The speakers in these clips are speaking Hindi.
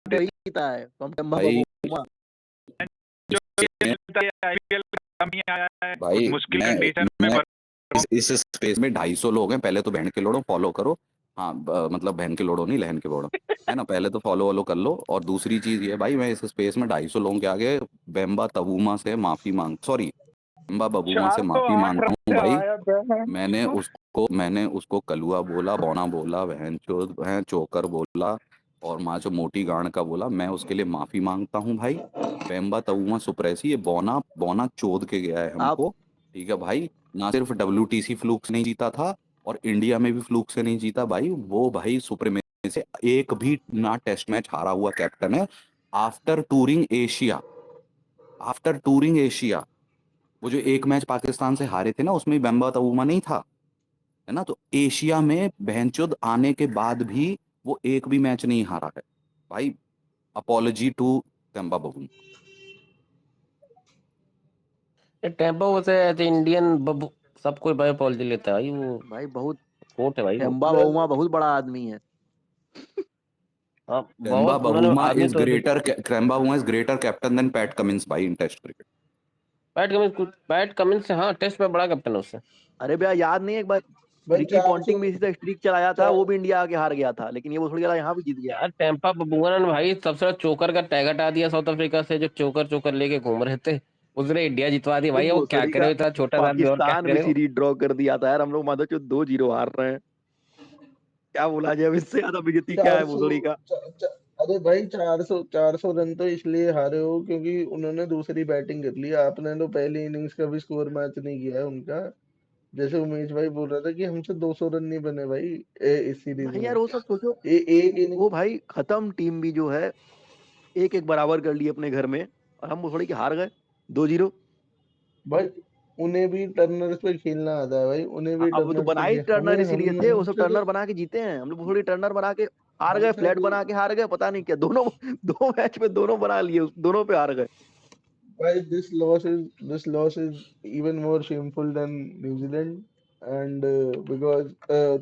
वही जीता है बेम्बा भाई बबूमा। जो ये मैं मिलता है आईपीएल कम ही आया है भाई मुश्किल मैं कंडीशन में मैं पर इस स्पेस में 250 लोग हैं। पहले तो बहन के लोड़ो फॉलो करो। हाँ मतलब बहन के लोड़ो नहीं, लहन के लोड़ो, है ना। पहले तो फॉलो वॉलो कर लो। और दूसरी चीज ये भाई, मैं इस स्पेस में 250 लोगों के आगे बेम्बा तबूमा से माफी मांग, सॉरी बेम्बा बबूमा से माफी 408 मांगता रन हूँ से भाई। हराया था। मैंने उसको कलुआ बोला, बौना बोला, बहन चोद है, चोकर बोला, और माँ जो मोटी गांड का बोला। मैं उसके लिए माफी मांगता हूँ भाई। बेम्बा तबूमा सुप्रेसी, ये बौना बौना चोद के गया है आप हमको। ठीक है भाई। ना सिर्फ WTC फ्लूक से नहीं जीता था, और इंडिया में भी फ्लूक से नहीं जीता भाई वो। भाई सुप्रीमेसी से एक भी ना टेस्ट मैच हारा हुआ कैप्टन है after touring Asia. After touring Asia वो जो एक मैच पाकिस्तान से हारे थे ना, उसमें बेम्बा तबूमा नहीं था, है ना। तो एशिया में बहनचोद आने के बाद भी वो एक भी मैच नहीं हारा है भाई। Apology to Temba Bavuma. Temba वैसे ऐसे इंडियन बब सब कोई भाई पॉलिसी लेता है भाई, वो भाई बहुत कोट है भाई वो। बेम्बा बबूमा बहुत बड़ा आदमी है। हाँ बेम्बा बहुत उन्होंने बबूमा आदमी इज तो greater Temba Bavuma is greater captain than Pat Cummins भाई in test cricket. Pat Cummins से, हाँ टेस्ट में बड़ा कैप्टन है उससे। अरे भैया याद नहीं है एक बार भाई रिकी 400 पॉन्टिंग भी इसी तरह स्ट्रीक चलाया था, वो भी इंडिया आके हार गया था, लेकिन ये वो थोड़ी ज्यादा यहाँ भी जीत गया। यार टेम्पा बबूआ ने भाई सबसे बड़ा चोकर का टैग हटा दिया साउथ अफ्रीका से, जो चोकर चोकर लेके घूम रहे थे। उसने इंडिया जितवा दी भाई भाई, वो क्या भोसड़ी करे, का इतना छोटा सा आदमी और क्या पाकिस्तान भी करे वो। सीरीज ड्रॉ कर दिया था यार, हम लोग मानो 2-0 हार रहे हैं। क्या बोला जाए, अब इससे ज्यादा बेइज्जती क्या है 400 भोसड़ी का। अरे भाई 400 रन तो इसलिए हारे हो क्योंकि उन्होंने दूसरी बैटिंग कर ली। आपने तो पहली इनिंग्स का भी स्कोर मैच नहीं किया है उनका। जैसे उमेश भाई बोल रहा था कि हमसे 200 रन नहीं बने भाई इस सीरीज भाई में। यार वो सब सोचो, एक इनिंग वो भाई खत्म टीम भी जो है एक एक बराबर कर ली अपने घर में, और हम भोसड़ी के हार गए 2-0। भाई उन्हें भी टर्नर्स पे खेलना आता है भाई, उन्हें भी अब वो तो टर्नर्स बना पे ही हमें टर्नर हम इसीलिए थे, वो सब हमसे तो टर्नर बना के जीते हैं। हम लोग भोसड़ी टर्नर बना के हार गए, हमसे फ्लैट तो बना के हार गए, पता नहीं क्या दोनों दो मैच में दोनों बना लिए, दोनों पे हार गए। भाई this loss is even more shameful than New Zealand and because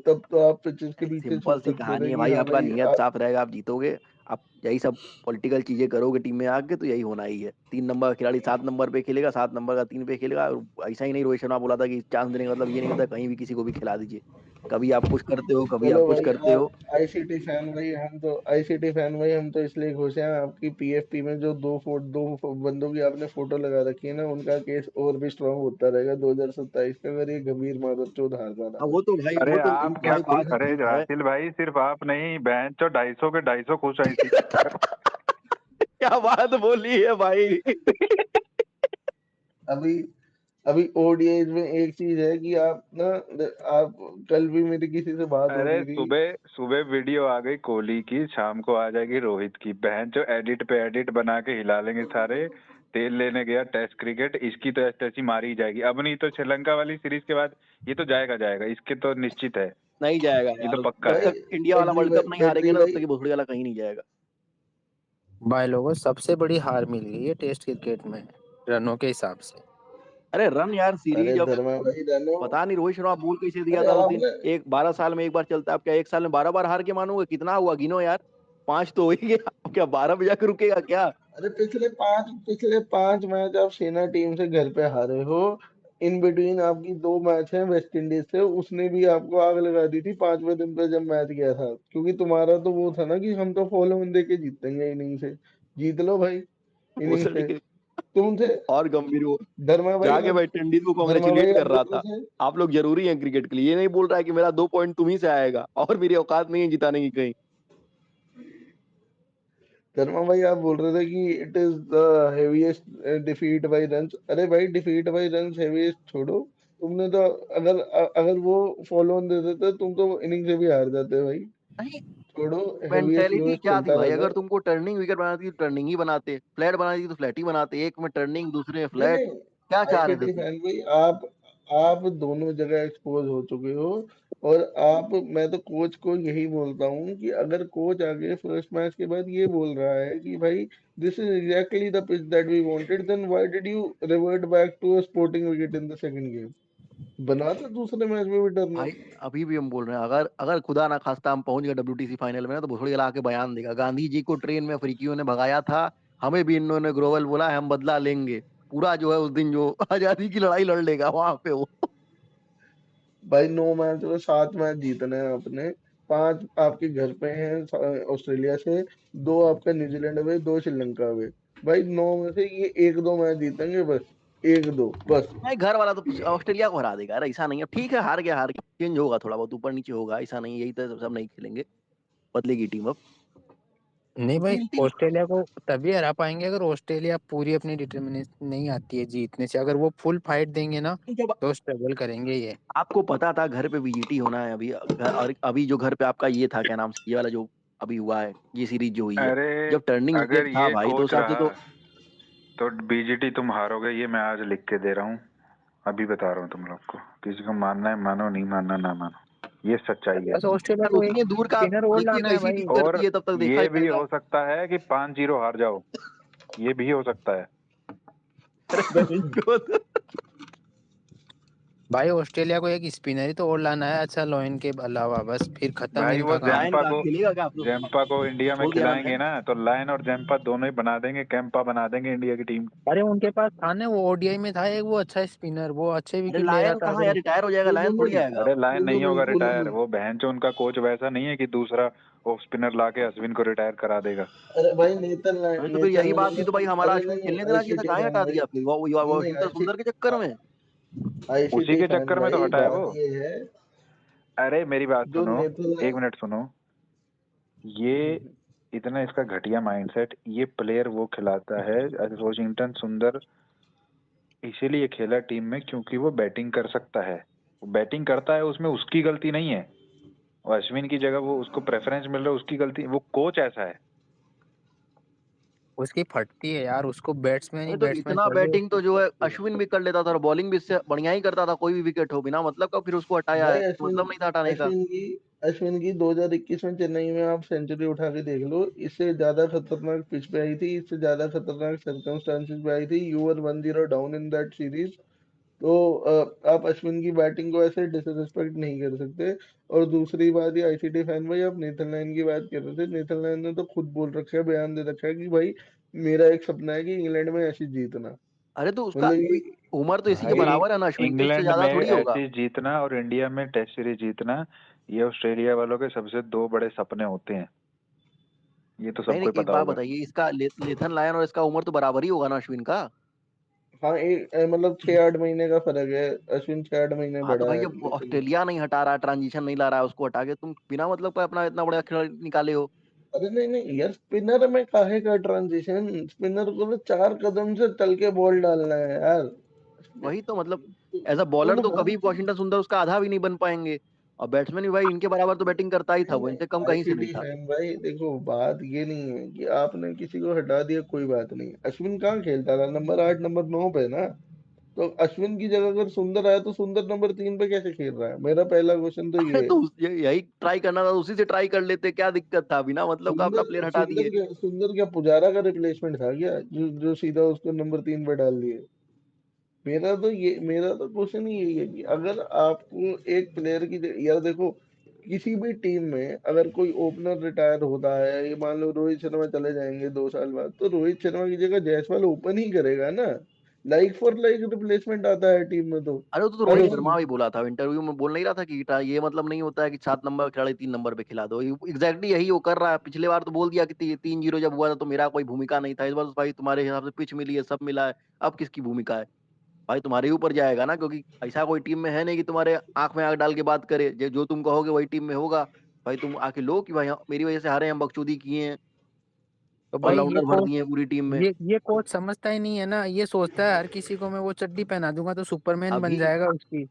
तब तो आप पिचेस के अरे पीछे सिंपल छुप सी सकते कहानी थे है कि भाई, हाँ आपका भाई नियत आप साफ रहेगा आप जीतोगे। आप यही सब पॉलिटिकल चीजें करोगे टीम में आके तो यही होना ही है। 3 नंबर का खिलाड़ी 7 नंबर पे खेलेगा, 7 नंबर का 3 पे खेलेगा, और ऐसा ही नहीं रोहित शर्मा बोला था कि चांस देने का मतलब ये नहीं होता कहीं भी किसी को भी खिला दीजिए। कभी आप पुश करते हो, कभी आप चलो पुश भाई करते हो। आप आईसीटी फैन भाई, हम तो इसलिए खुश हैं आपकी पीएफपी में जो बंदों की आपने फोटो लगा रखी है ना, उनका केस और भी स्ट्रांग होता रहेगा 2027 में अगर ये गंभीर मादर चौध हारता रहा। वो तो भाई अरे वो तो आप क्या भाई खुश, बात अरे है। रासिल भाई सिर्फ आप नहीं, बहन चो 250 के 250 खुश है इसी चक्कर क्या बात बोली है भाई। अभी अभी ओडीआई में एक चीज है कि आप ना, आप कल भी मेरी किसी से बात हो अरे रही थी। सुबह सुबह वीडियो आ गई कोहली की, शाम को आ जाएगी रोहित की। बहन जो एडिट पे एडिट बना के हिला लेंगे सारे। तेल लेने गया टेस्ट क्रिकेट, इसकी तो ऐसी मारी ही जाएगी। अब नहीं तो श्रीलंका वाली सीरीज के बाद ये तो जाएगा जाएगा, इसके तो निश्चित है, नहीं जाएगा ये तो यार, पक्का जब है। भाई तक इंडिया वाला वर्ल्ड कप नहीं हारेंगे बद्री ना तब भाई, तक ये भोसड़ी वाला कहीं नहीं जाएगा। भाई लोगों सबसे बड़ी हार मिल गई है टेस्ट क्रिकेट में रनों के हिसाब से। अरे रन यार, अरे सीरीज अब धर्मा भाई रहने दो। पता नहीं रोहित शर्मा भूल कैसे दिया अरे था उस दिन। आपने एक 12 साल में एक बार चलता है, अब क्या 1 साल में 12 बार हार के मानोगे? कितना हुआ गिनो यार, 5 तो हो ही गया, अब क्या 12 पे जाकर रुकेगा क्या? अरे पिछले 5 मैच आप सेना टीम से घर पे हारे हो। इन बिटवीन आपकी 2 मैच है वेस्ट इंडीज से, उसने भी आपको आग लगा दी थी 5वें दिन पे जब मैच गया था, क्योंकि तुम्हारा तो वो था ना कि हम तो फॉलो ऑन दे के जीतेंगे इनिंग से। जीत लो भाई इनिंग भोसड़ी से। के तुम थे और गंभीर वो धर्मा भाई जाके अब वेस्ट इंडीज को धर्मा भाई कॉन्ग्रेचुलेट कर अब रहा दोनों था। से आप लोग जरूरी हैं क्रिकेट के लिए, ये नहीं बोल रहा है कि मेरा 2 पॉइंट तुम ही से आएगा और मेरी औकात नहीं है जिताने की कहीं। धर्मा भाई आप बोल रहे थे कि it is the heaviest defeat by runs. अरे भाई डिफीट बाय रन्स हेवीएस्ट छोड़ो। तुमने तो अगर वो फॉलो ऑन दे देते तुम तो इनिंग से भी हार जाते भाई। नहीं, छोड़ो, हेवीएस्ट मेंटेलिटी लोएस्ट क्या थी चलता भाई, रहता अगर है। तुमको टर्निंग विकेट बनाती तो टर्निंग ही बनाते, फ्लैट बनाती तो फ्लैट ही बनाते, एक में टर्निंग दूसरे में नहीं फ्लैट। नहीं, क्या चाह रहे थे आईसीटी तुम? फैन भाई आप दोनों जगह एक्सपोज हो चुके हो। और आप मैं तो कोच को यही बोलता हूँ कि अगर कोच आगे फर्स्ट मैच के बाद ये बोल रहा है कि भाई this is exactly the pitch that we wanted, then why did you revert back to a sporting wicket in the second game? बनाते दूसरे मैच में भी टर्नर। भाई अभी भी हम बोल रहे हैं, अगर अगर खुदा ना खास्ता हम पहुंच गए WTC फाइनल में ना, तो भोसड़ी ला के बयान देगा, गांधी जी को ट्रेन में अफ्रीकियों ने भगाया था, हमें भी इन्होंने ग्रोवल बोला है, हम बदला लेंगे। पूरा जो है उस दिन जो आजादी की लड़ाई लड़ लेगा वहां पे वो। भाई 9 मैच में 7 मैच जीतने हैं आपने। 5 आपके घर पे हैं ऑस्ट्रेलिया से, 2 आपका न्यूजीलैंड में, 2 श्रीलंका में। भाई 9 में से ये 1-2 मैच जीतेंगे बस, 1-2 बस। नहीं, घर वाला तो ऑस्ट्रेलिया को हरा देगा, अरे ऐसा नहीं है, ठीक है हार गया, हार गया, चेंज होगा थोड़ा बहुत ऊपर नीचे होगा, ऐसा नहीं है, यही तो सब नहीं खेलेंगे, बदलेगी टीम अब। नहीं भाई, तीन तीन ऑस्ट्रेलिया को तभी हरा पाएंगे अगर ऑस्ट्रेलिया पूरी अपनी डिटर्मिनेशन नहीं आती है जीतने से। अगर वो फुल फाइट देंगे ना जब तो स्ट्रगल करेंगे ये। आपको पता था घर पे VGT होना है अभी, और अभी जो घर पे आपका ये था क्या नाम से, ये वाला जो अभी हुआ है, ये सीरीज जो हुई है, अरे जब टर्निंग अगर विकेट था ये भाई, तो उस कोच हिसाब से रहा तो। तो बीजीटी तुम हारोगे, ये मैं आज लिख के दे रहा हूँ। अभी बता रहा हूँ तुम लोग को, किसी को मानना है मानो, नहीं मानना ना मानो, ये सच्चाई है। बस ऑस्ट्रेलिया यार को एक उतने दूर का स्पिनर और देखिए लाना है कैसी भाई। टीम और करती है, तब तक देखा ये भी जाएगा। हो सकता है कि 5-0 हार जाओ, ये भी हो सकता है। अरे भाई ऑस्ट्रेलिया को एक स्पिनर ही तो और लाना है अच्छा लोइन के अलावा, बस फिर खत्म भाई वो इनका काम। लायन जैम्पा का को खेलेगा क्या आप लोग? जैम्पा को इंडिया में छोड़ दिया ना खिलाएंगे लायन। ना, तो लायन और जैम्पा दोनों ही बना देंगे, कैंपा बना देंगे इंडिया की टीम। अरे उनके पास था ना, वो ओडीआई में था एक, वो अच्छा स्पिनर, वो अच्छे अरे विकेट ले रहा लायन था। कहाँ अगर यार, रिटायर हो जाएगा, लायन फूलों थोड़ी में, आएगा अब। अरे लायन नहीं फूलों होगा में, फूलों रिटायर, में। वो बहन उनका कोच वैसा नहीं है कि दूसरा ऑफ स्पिनर लाके अश्विन को रिटायर करा देगा। अरे भाई अरे तो फिर नेथन यही बात लाइन थी, ने तो भाई हमारा अरे अश्विन नहीं, खेलने देना चाहिए था, आईसीटी काहे फैन हटा भाई, दिया फिर नहीं वॉशिंगटन सुंदर के चक्कर में। उसी आईसीटी के फैन चक्कर में तो भाई, हटाया वो। बात ये है अरे मेरी बात जो सुनो, नेथन एक मिनट सुनो, ये इतना इसका घटिया माइंडसेट, ये प्लेयर वो खिलाता है। वॉशिंगटन सुंदर इसीलिए खेला टीम में क्योंकि वो बैटिंग कर सकता है, वो बैटिंग करता है, उसमें उसकी गलती नहीं है। और अश्विन की जगह वो उसको प्रेफरेंस मिल रहा है, उसकी गलती, वो कोच ऐसा है। उसकी फटती है यार, उसको बैट्समैन ही अरे तो बैट्समैन इतना चाहिए, बैटिंग उसकी तो जो है फटती है। अश्विन भी कर लेता था, और बॉलिंग भी इससे बढ़िया ही करता था, कोई भी विकेट हो, बिना मतलब का फिर उसको हटाया भाई है, मतलब नहीं था हटाने का। अश्विन की 2021 में चेन्नई में आप सेंचुरी उठा के देख लो, इससे ज्यादा खतरनाक पिच पे आई थी, इससे ज्यादा खतरनाक सर्कमस्टांसेस पे आई थी, you were 1-0 down in that series. तो आप अश्विन की बैटिंग को ऐसे डिसरिस्पेक्ट नहीं कर सकते। और दूसरी बात, ये आईसीटी फैन भाई, आप नेथन लाइन की बात कर रहे थे, नेथन लाइन ने तो खुद बोल रखा है, बयान दे रखा है कि भाई मेरा एक सपना है कि इंग्लैंड में ऐसे जीतना। अरे तो उसका मतलब ये उम्र तो इसी के भाई बराबर है ना अश्विन के, इससे इंग्लैंड ज्यादा में थोड़ी होगा। ऐसे जीतना और इंडिया में टेस्ट सीरीज जीतना, ये ऑस्ट्रेलिया वालों के सबसे दो बड़े सपने होते हैं, ये तो नहीं सबको नहीं, ही एक पता बात होगा। बताइए, इसका लेथन लायन और इसका उम्र तो बराबर ही होगा ना अश्विन का। हाँ, मतलब 6-8 महीने का फर्क है। अश्विन 6-8 महीने हाँ तो बड़ा भाई, है जब लेकिन। ऑस्ट्रेलिया नहीं हटा रहा, ट्रांजिशन नहीं ला रहा है, उसको हटा के तुम बिना मतलब का अपना इतना बड़ा खिलाड़ी निकाले हो। अरे नहीं नहीं यार, स्पिनर में काहे का ट्रांजिशन, स्पिनर को तो 4 कदम से चल के बॉल डालना है यार। वही तो मतलब, एज अ बॉलर तुम तो हर कभी वॉशिंगटन सुंदर उसका आधा भी नहीं बन पाएंगे, और बैट्समैन भी भाई इनके बराबर तो बैटिंग करता ही था, नहीं वो नहीं, इनसे कम कहीं से नहीं आईसीटी था। फैन भाई देखो, बात ये नहीं है कि आपने किसी को हटा दिया, कोई बात नहीं। अश्विन कहाँ खेलता था, नंबर 8 नंबर 9 पे ना। तो अश्विन की जगह अगर सुंदर आया तो सुंदर नंबर 3 पे कैसे खेल रहा है, मेरा पहला क्वेश्चन तो अरे ये है। तो यही ट्राई करना था, उसी से ट्राई कर लेते, क्या दिक्कत था, बिना मतलब का अपना प्लेयर हटा दिए। सुंदर क्या पुजारा का रिप्लेसमेंट था क्या, जो सीधा उसको नंबर 3 पे डाल दिए। मेरा तो क्वेश्चन ही यही है कि अगर आपको एक प्लेयर की यार देखो, किसी भी टीम में अगर कोई ओपनर रिटायर होता है, ये मान लो रोहित शर्मा चले जाएंगे 2 साल बाद, तो रोहित शर्मा की जगह जायसवाल ओपन ही करेगा ना। लाइक फॉर लाइक रिप्लेसमेंट आता है टीम में तो। अरे तो हर रोहित शर्मा भी बोला था इंटरव्यू में, बोल नहीं रहा था कि ये मतलब नहीं होता है कि 7 नंबर का खिलाड़ी 3 नंबर पे खिला दो, एग्जैक्टली यही वो कर रहा है। पिछले बार तो बोल दिया कि 3-0 जब हुआ था तो मेरा कोई भूमिका नहीं था, इस बार तो भाई तुम्हारे हिसाब से पिच मिली है, सब मिला है, अब किसकी भूमिका है? भाई तुम्हारे ही ऊपर जाएगा ना, क्योंकि ऐसा कोई टीम में है नहीं कि तुम्हारे आंख में आंख डाल के बात करे, जो तुम कहोगे वही टीम में होगा। भाई तुम आके लो कि भाई मेरी वजह से हारे, हम बकचोदी किए हैं, तो भाई ऑलराउंडर भर दिए हैं पूरी टीम में। ये कोच समझता ही नहीं है ना, ये सोचता है हर किसी को मैं वो चड्डी पहना दूंगा तो सुपरमैन बन अभी जाएगा उसकी।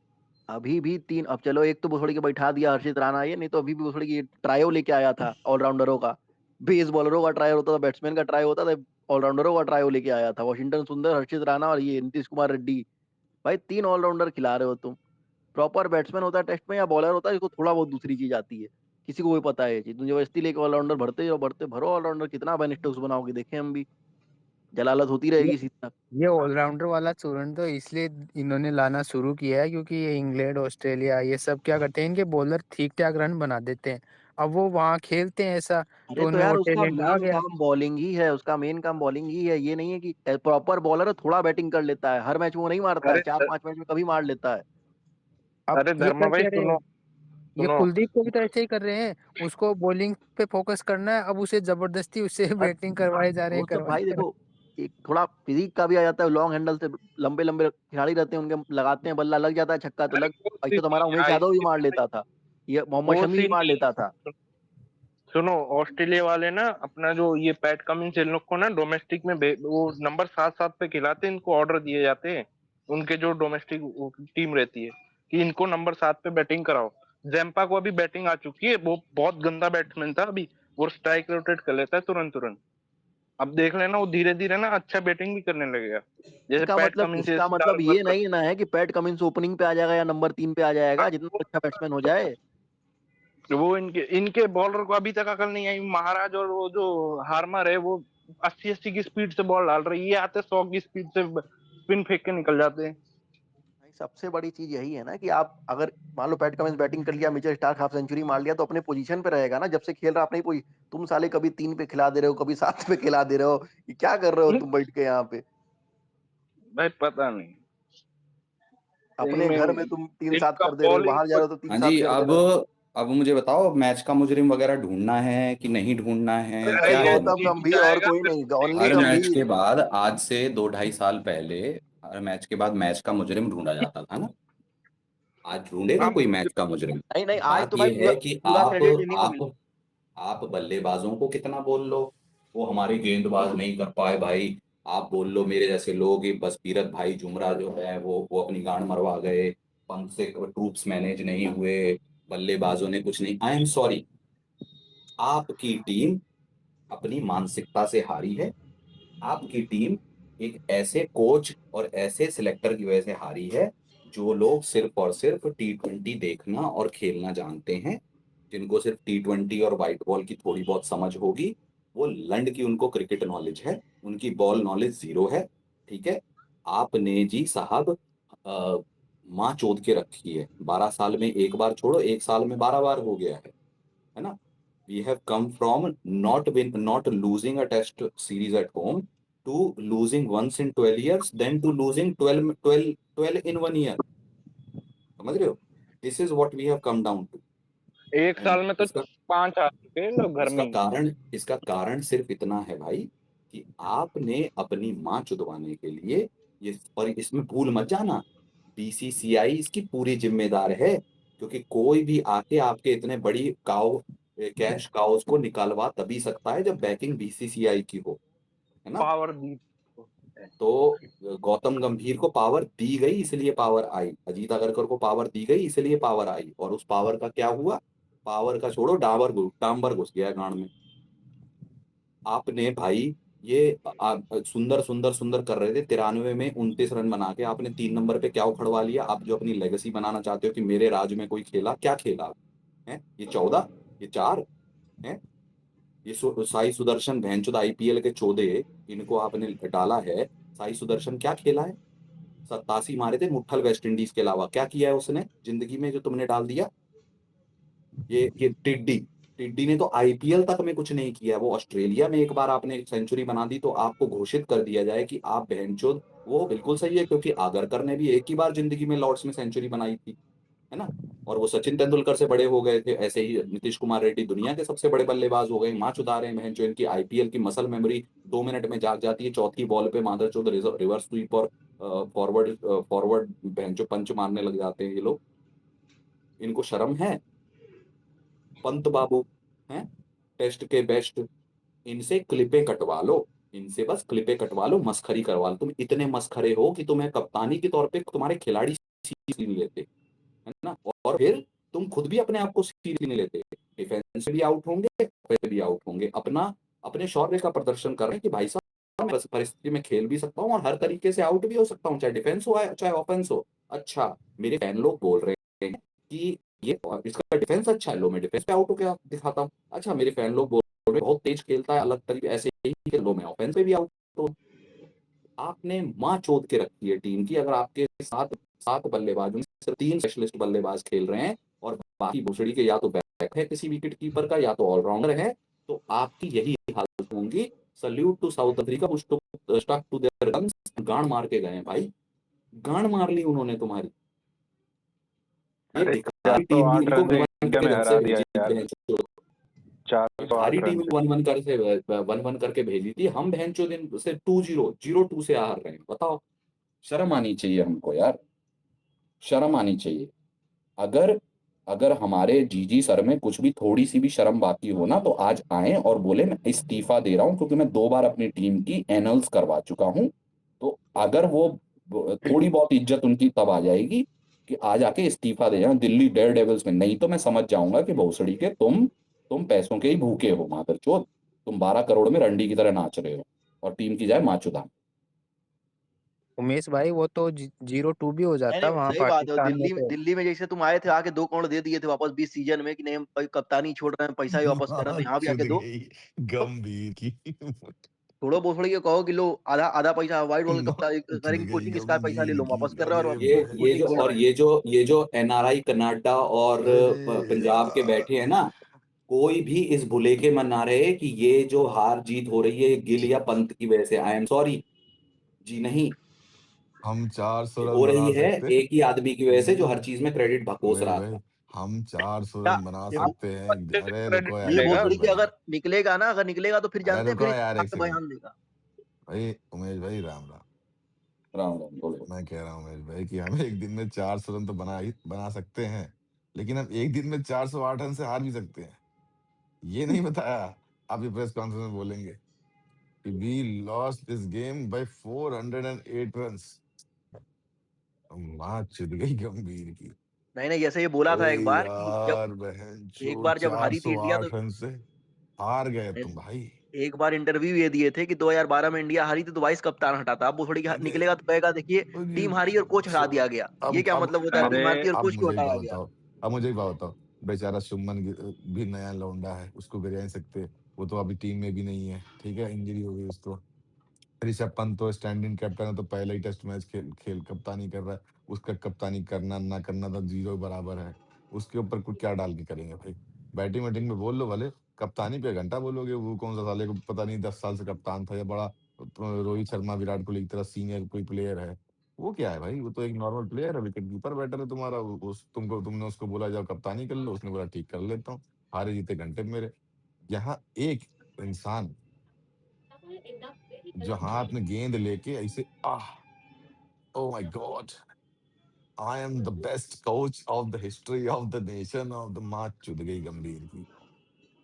अभी भी तीन, अब चलो एक तो भोसड़ी के बैठा दिया हर्षित राणा, ये नहीं तो अभी भी भोसड़ी की ट्रायो लेके आया था ऑलराउंडरों का। बेस बॉलरों का ट्राई होता था, बैट्समैन का ट्राई होता था, ऑलराउंडरों का ट्राई लेके आया था, वॉशिंगटन सुंदर, हर्षित राणा और ये नीतीश कुमार रेड्डी। भाई 3 ऑलराउंडर खिला रहे हो तुम। प्रॉपर बैट्समैन होता है टेस्ट में या बॉलर होता है, इसको थोड़ा बहुत दूसरी चीज आती है, किसी को भी पता है ये चीज, तुम जबरदस्ती लेके ऑलराउंडर भरते हो, भरते भरो ऑलराउंडर, कितना बेन स्टोक्स बनाओगे, देखे हम भी। जलालत होती ये रहेगी इसी तरह। ये ऑलराउंडर वाला चूरन तो इसलिए इन्होंने लाना शुरू किया है क्योंकि ये इंग्लैंड ऑस्ट्रेलिया ये सब क्या करते हैं, इनके बॉलर ठीक ठाक रन बना देते हैं। अब वो वहाँ खेलते हैं ऐसा, अरे तो तो उनमें वो यार उसका टैलेंट आ मेन गया। काम बॉलिंग ही है, उसका मेन काम बॉलिंग ही है। ये नहीं है कि प्रॉपर बॉलर है, थोड़ा बैटिंग कर लेता है, हर मैच में वो नहीं मारता है, अरे 4-5 मैच में कभी मार लेता है। अब अरे ये धर्मा क्या भाई कह रहे सुनो हैं, ये सुनो। कुलदीप को भी तो ऐसे ही कर रहे हैं। उसको बॉलिंग पे फोकस करना है, अब उसे जबरदस्ती उससे बट बैटिंग करवाए जा रहे हैं, वो सब भाई करवाए जा देखो, एक थोड़ा फिजिक का भी आ जाता है, लॉन्ग हैंडल से लंबे लंबे खिलाड़ी रहते हैं, उनके लगाते हैं, बल्ला लग जाता है, छक्का तो अरे लग। ऐसे तो हमारा उमेश यादव भी मार लेता था, ये मोहम्मद वो शमी भी सीन मार नहीं लेता था। है। सुनो, ऑस्ट्रेलिया वाले ना अपना जो ये पैट कमिंस इन लोग को ना डोमेस्टिक में वो नंबर 7-7 पे खिलाते हैं, इनको ऑर्डर दिए जाते हैं उनके जो डोमेस्टिक टीम रहती है कि इनको नंबर 7 पे बैटिंग कराओ। जैम्पा को अभी बैटिंग आ चुकी है, वो बहुत गंदा बैट्समैन था, अभी वो स्ट्राइक रोटेट कर लेता है तुरंत तुरंत। अब देख लेना वो धीरे धीरे ना अच्छा बैटिंग भी करने लगेगा, जैसे पैट कमिंस इसका मतलब स्टार ये नहीं ना है कि पैट कमिंस ओपनिंग पे आ जाएगा या नंबर 3 पे आ जाएगा, जितना अच्छा बैट्समैन हो जाए। वो इनके इनके बॉलर को अभी तक अकल नहीं आई। महाराज और वो जो हार्मर है वो 80-80 की स्पीड से बॉल डाल रही है, ये आते 100 की स्पीड से स्पिन फेंक के निकल जाते हैं। भाई सबसे बड़ी चीज यही है ना कि आप अगर मान लो पैट कमिंस बैटिंग कर लिया, मिचेल स्टार्क हाफ सेंचुरी मार लिया, तो अपने पोजीशन पे रहेगा ना, जब से खेल रहा अपनी पोजी। तुम साले कभी 3 पे खिला दे रहे हो, कभी 7 पे खिला दे रहे हो, ये क्या कर रहे हो तुम बैठ के यहाँ पे? भाई पता नहीं, अपने इनमें घर में तुम 3-7 इनका कर दे रहे हो, बॉलिंग बाहर जा रहे हो तो तीन हाँ सात जी, कर दे रहे हो। अब मुझे बताओ, मैच का मुजरिम वगैरह ढूंढना है कि नहीं ढूंढना है, भाई क्या ये है? गौतम जीत गंभीर और जाएगा कोई नहीं, वेस्ट ओनली हर इंडीज। मैच के गंभीर। बाद, आज से 2-2.5 साल पहले, हर मैच के बाद मैच का मुजरिम ढूंढा जाता था ना। आज ढूंढेगा अब कोई मैच का मुजरिम? नहीं नहीं, आज बात तो भाई यह पूरा है कि पूरा क्रेडिट इन्हीं को मिला। आप बल्लेबाजों को कितना बोल लो, वो हमारे गेंदबाज नहीं कर पाए भाई। आप बोल लो मेरे जैसे लोग, ये बसकीरत भाई जुमरा जो है वो अपनी गांड मरवा गए, पंख से ट्रूप्स मैनेज नहीं हुए, बल्लेबाजों ने कुछ नहीं। आई एम सॉरी, आपकी टीम अपनी मानसिकता से हारी है। आपकी टीम एक ऐसे कोच और ऐसे सिलेक्टर की वजह से हारी है, जो लोग सिर्फ और सिर्फ T20 देखना और खेलना जानते हैं, जिनको सिर्फ T20 और व्हाइट बॉल की थोड़ी बहुत समझ होगी। वो लंड की उनको क्रिकेट नॉलेज है, उनकी बॉल नॉलेज जीरो है। ठीक है? आपने जी साहब अ, माँ चोद के रखी है। 12 साल में एक बार छोड़ो, 1 साल में 12 बार हो गया है ना? We have come from not losing a test series at home to losing once in 12 years, then to losing 12 in 1 year. समझ रहे हो? This is what we have come down to. एक And साल में तो 5 आ चुके हैं लोग घर में ही। इसका कारण सिर्फ इतना है भाई, कि आपने अपनी माँ चुदवाने के लिए ये, और इसमें भूल मत जाना, बीसीसीआई इसकी पूरी जिम्मेदार है, क्योंकि कोई भी आके आपके इतने बड़ी कैश काउस को निकालवा तभी सकता है जब बैकिंग बीसीसीआई की हो, है ना? पावर दी। तो गौतम गंभीर को पावर दी गई इसलिए पावर आई, अजीत अगरकर को पावर दी गई इसलिए पावर आई, और उस पावर का क्या हुआ? पावर का छोड़ो, डांबर घुस गया गांड में। आपने भाई ये सुंदर सुंदर सुंदर कर रहे थे, 93 में 29 रन बना के आपने 3 नंबर पे क्या उखड़वा लिया? आप जो अपनी लेगेसी बनाना चाहते हो कि मेरे राज में कोई खेला, क्या खेला आप? हैं? ये 14, ये 4 हैं? ये साई सुदर्शन भैंचोद आईपीएल के 14, इनको आपने डाला है। साई सुदर्शन क्या खेला है? 87 मारे थे मुट्ठल वेस्ट इंडीज के अलावा, क्या किया है उसने जिंदगी में जो तुमने डाल दिया? ये टिड्डी, टिड्डी ने तो आईपीएल तक में कुछ नहीं किया। वो ऑस्ट्रेलिया में एक बार आपने एक सेंचुरी बना दी तो आपको घोषित कर दिया जाए कि आप बहनचोद। वो बिल्कुल सही है, क्योंकि आगरकर ने भी एक ही बार जिंदगी में लॉर्ड्स में सेंचुरी बनाई थी, है ना? और वो सचिन तेंदुलकर से बड़े हो गए थे। ऐसे ही नीतीश कुमार रेड्डी दुनिया के सबसे बड़े बल्लेबाज हो गए, माँ चुदा रहे हैं बहनचोद। इनकी आईपीएल की मसल मेमोरी 2 मिनट में जाग जाती है, चौथी बॉल पे मादरचोद रिवर्स स्वीप और फॉरवर्ड फॉरवर्ड बहनचोद पंच मारने लग जाते हैं ये लोग। इनको शर्म है? पंत बाबू हैं, टेस्ट के बेस्ट, इनसे क्लिपें कटवा लो, इनसे बस क्लिपें कटवा लो, मस्खरी करवा लो। तुम इतने मस्खरे हो कि तुम्हें कप्तानी के तौर पे तुम्हारे खिलाड़ी सीरियसली नहीं लेते, है ना? और फिर तुम खुद भी अपने आप को सीरियसली नहीं लेते। डिफेंस में भी आउट होंगे, ऑफेंस में भी आउट होंगे, अपने शौर्य का प्रदर्शन कर रहे हैं कि भाई साहब मैं इस परिस्थिति में खेल भी सकता हूँ और हर तरीके से आउट भी हो सकता हूँ, चाहे डिफेंस हो चाहे ऑफेंस हो। अच्छा, मेरे फैन लोग बोल रहे हैं कि ये इसका डिफेंस अच्छा है, लो मैं डिफेंस पे आउट होकर दिखाता हूँ। अच्छा, मेरे फैन लोग बोल रहे हैं बहुत तेज खेलता है, अलग तरीके ऐसे ही लो मैं ऑफेंस पे भी आउट हूँ। आपने माँ चोद के रखी है टीम की। अगर आपके 7 बल्लेबाजों में सिर्फ 3 स्पेशलिस्ट बल्लेबाज खेल रहे हैं और बाकी भोसड़ी के या तो बैक है किसी विकेट कीपर का या तो ऑलराउंडर है, तो आपकी यही हालत होंगी। सल्यूट टू साउथ अफ्रीका, कुछ तो स्टक टू देयर गन्स, गांड मार के गए भाई, गांड मार ली उन्होंने तुम्हारी। ये अरे भिखारी टीम भी 408 इनको रन से 1-1 इंडिया करके में ढंग हरा से दिया भेजी यार, थी। 408 भिखारी रन टीम से। 1-1 कर से 1-1 करके भेजी थी, हम भैंचो दिन से 2-0 0-2 से हार रहे हैं। बताओ, शर्म आनी चाहिए हमको यार, शर्म आनी चाहिए। अगर अगर हमारे जीजी सर में कुछ भी थोड़ी सी भी शर्म बाकी हो ना, तो आज आए और बोले मैं इस्तीफा दे रहा हूं, क्योंकि मैं 2 बार अपनी टीम की एनल्स करवा चुका हूं। तो अगर वो थोड़ी बहुत इज्जत उनकी तब आ जाएगी कि आज आके इस्तीफा दे जाओ दिल्ली डेयर डेविल्स में। नहीं तो मैं समझ जाऊंगा कि भोसड़ी के तुम पैसों के ही भूखे हो मादरचोद। तुम 12 करोड़ में रंडी की तरह नाच रहे हो और टीम की जाए माचुदा। उमेश भाई वो तो 0-2 भी हो नहीं जाता नहीं वहां सही बात है। पाकिस्तान में तो। दिल्ली में जैसे तुम आए थे, आके 2 करोड़ दे दिए थे वापस 20 सीजन में कि नहीं हम कप्तानी छोड़ रहे हैं, पैसा ही वापस कर रहे हैं, तो यहाँ भी चुद आके दो। गई तो गंभीर की। थोड़ो बहुत थोड़ी ये कहो कि लो आधा आधा पैसा व्हाइट बॉल कप्तान चुद करेंगे, गई कोचिंग इसका पैसा ले गंभीर लो, की। वापस कर रहे हो अरे और ये कोचिंग जो छोड़ और रहे हैं। ये जो एनआरआई कनाडा और अरे पंजाब के यार, बैठे हैं ना, कोई भी इस भुले के मन ना रहे कि ये जो हार जीत हो रही है गिल या पंत की वजह से। आई एम सॉरी जी, नहीं। हम 400 ये रन हो रही बना है सकते एक ही आदमी की वजह से जो हर चीज में क्रेडिट भकोस उमेश रहा भाई, था। हम 400 क्या रन बना देखो, सकते हैं। अच्छे से अरे क्रेडिट रुको यार ये एक मिलेगा। भोसड़ी सेकंड की भाई। अगर निकलेगा तो फिर अरे जानते हैं, फिर रुको यार एक इस सेकंड बयान देगा। भाई। उमेश भाई राम राम। राम राम बोलो। मैं कह रहा हूँ उमेश भाई कि हम एक दिन में 400 रन तो बना सकते हैं, लेकिन हम एक दिन में 408 रन से हार भी सकते हैं। ये नहीं बताया। आप ये प्रेस कॉन्फ्रेंस में बोलेंगे कि we lost this game by 408 runs. माँ चुद गई गंभीर की। नहीं नहीं, जैसे ये बोला था अरे एक बार कि जब यार बहन एक चोद बार जब हारी थी इंडिया, तो 408 रन से हार गए तुम भाई। एक बार इंटरव्यू ये दिए थे कि 2012 में इंडिया हारी थी तो वाइस कप्तान हटा था। अब वो थोड़ी अरे निकलेगा तो कहेगा देखिए टीम हारी और कोच हटा सो दिया गया। ये क्या अब मतलब होता है, अब टीम अरे हारती है और अब कोच क्यों मुझे एक हटाया बात गया? बताओ। अब मुझे एक बात बताओ। बेचारा शुभमन भी नया लौंडा है, उसको गिरा नहीं सकते। वो तो अभी टीम में भी नहीं है, ठीक है, इंजरी हो गई उसको। ऋषभ पंत तो स्टैंड इन कैप्टन है, तो पहला ही टेस्ट मैच खेल खेल कप्तानी कर रहा है। उसका कप्तानी करना ना करना तो जीरो बराबर है। उसके ऊपर कुछ क्या डाल के करेंगे भाई। बैटिंग वैटिंग में बोल लो भले, कप्तानी पे घंटा बोलोगे। वो कौन सा साले को पता नहीं 10 साल से कप्तान था या बड़ा रोहित शर्मा विराट कोहली की तरह सीनियर कोई प्लेयर है। वो क्या है भाई, वो तो एक नॉर्मल प्लेयर है, विकेट कीपर बैटर है तुम्हारा। तुमने उसको बोला जाओ कप्तानी कर लो, उसने बोला ठीक कर लेता हूँ। हारे जीते घंटे मेरे। यहाँ एक इंसान जो हाथ में गेंद लेके ऐसे oh my God, I am the best coach of the history of the nation of the, माँ चुद गई गंभीर की।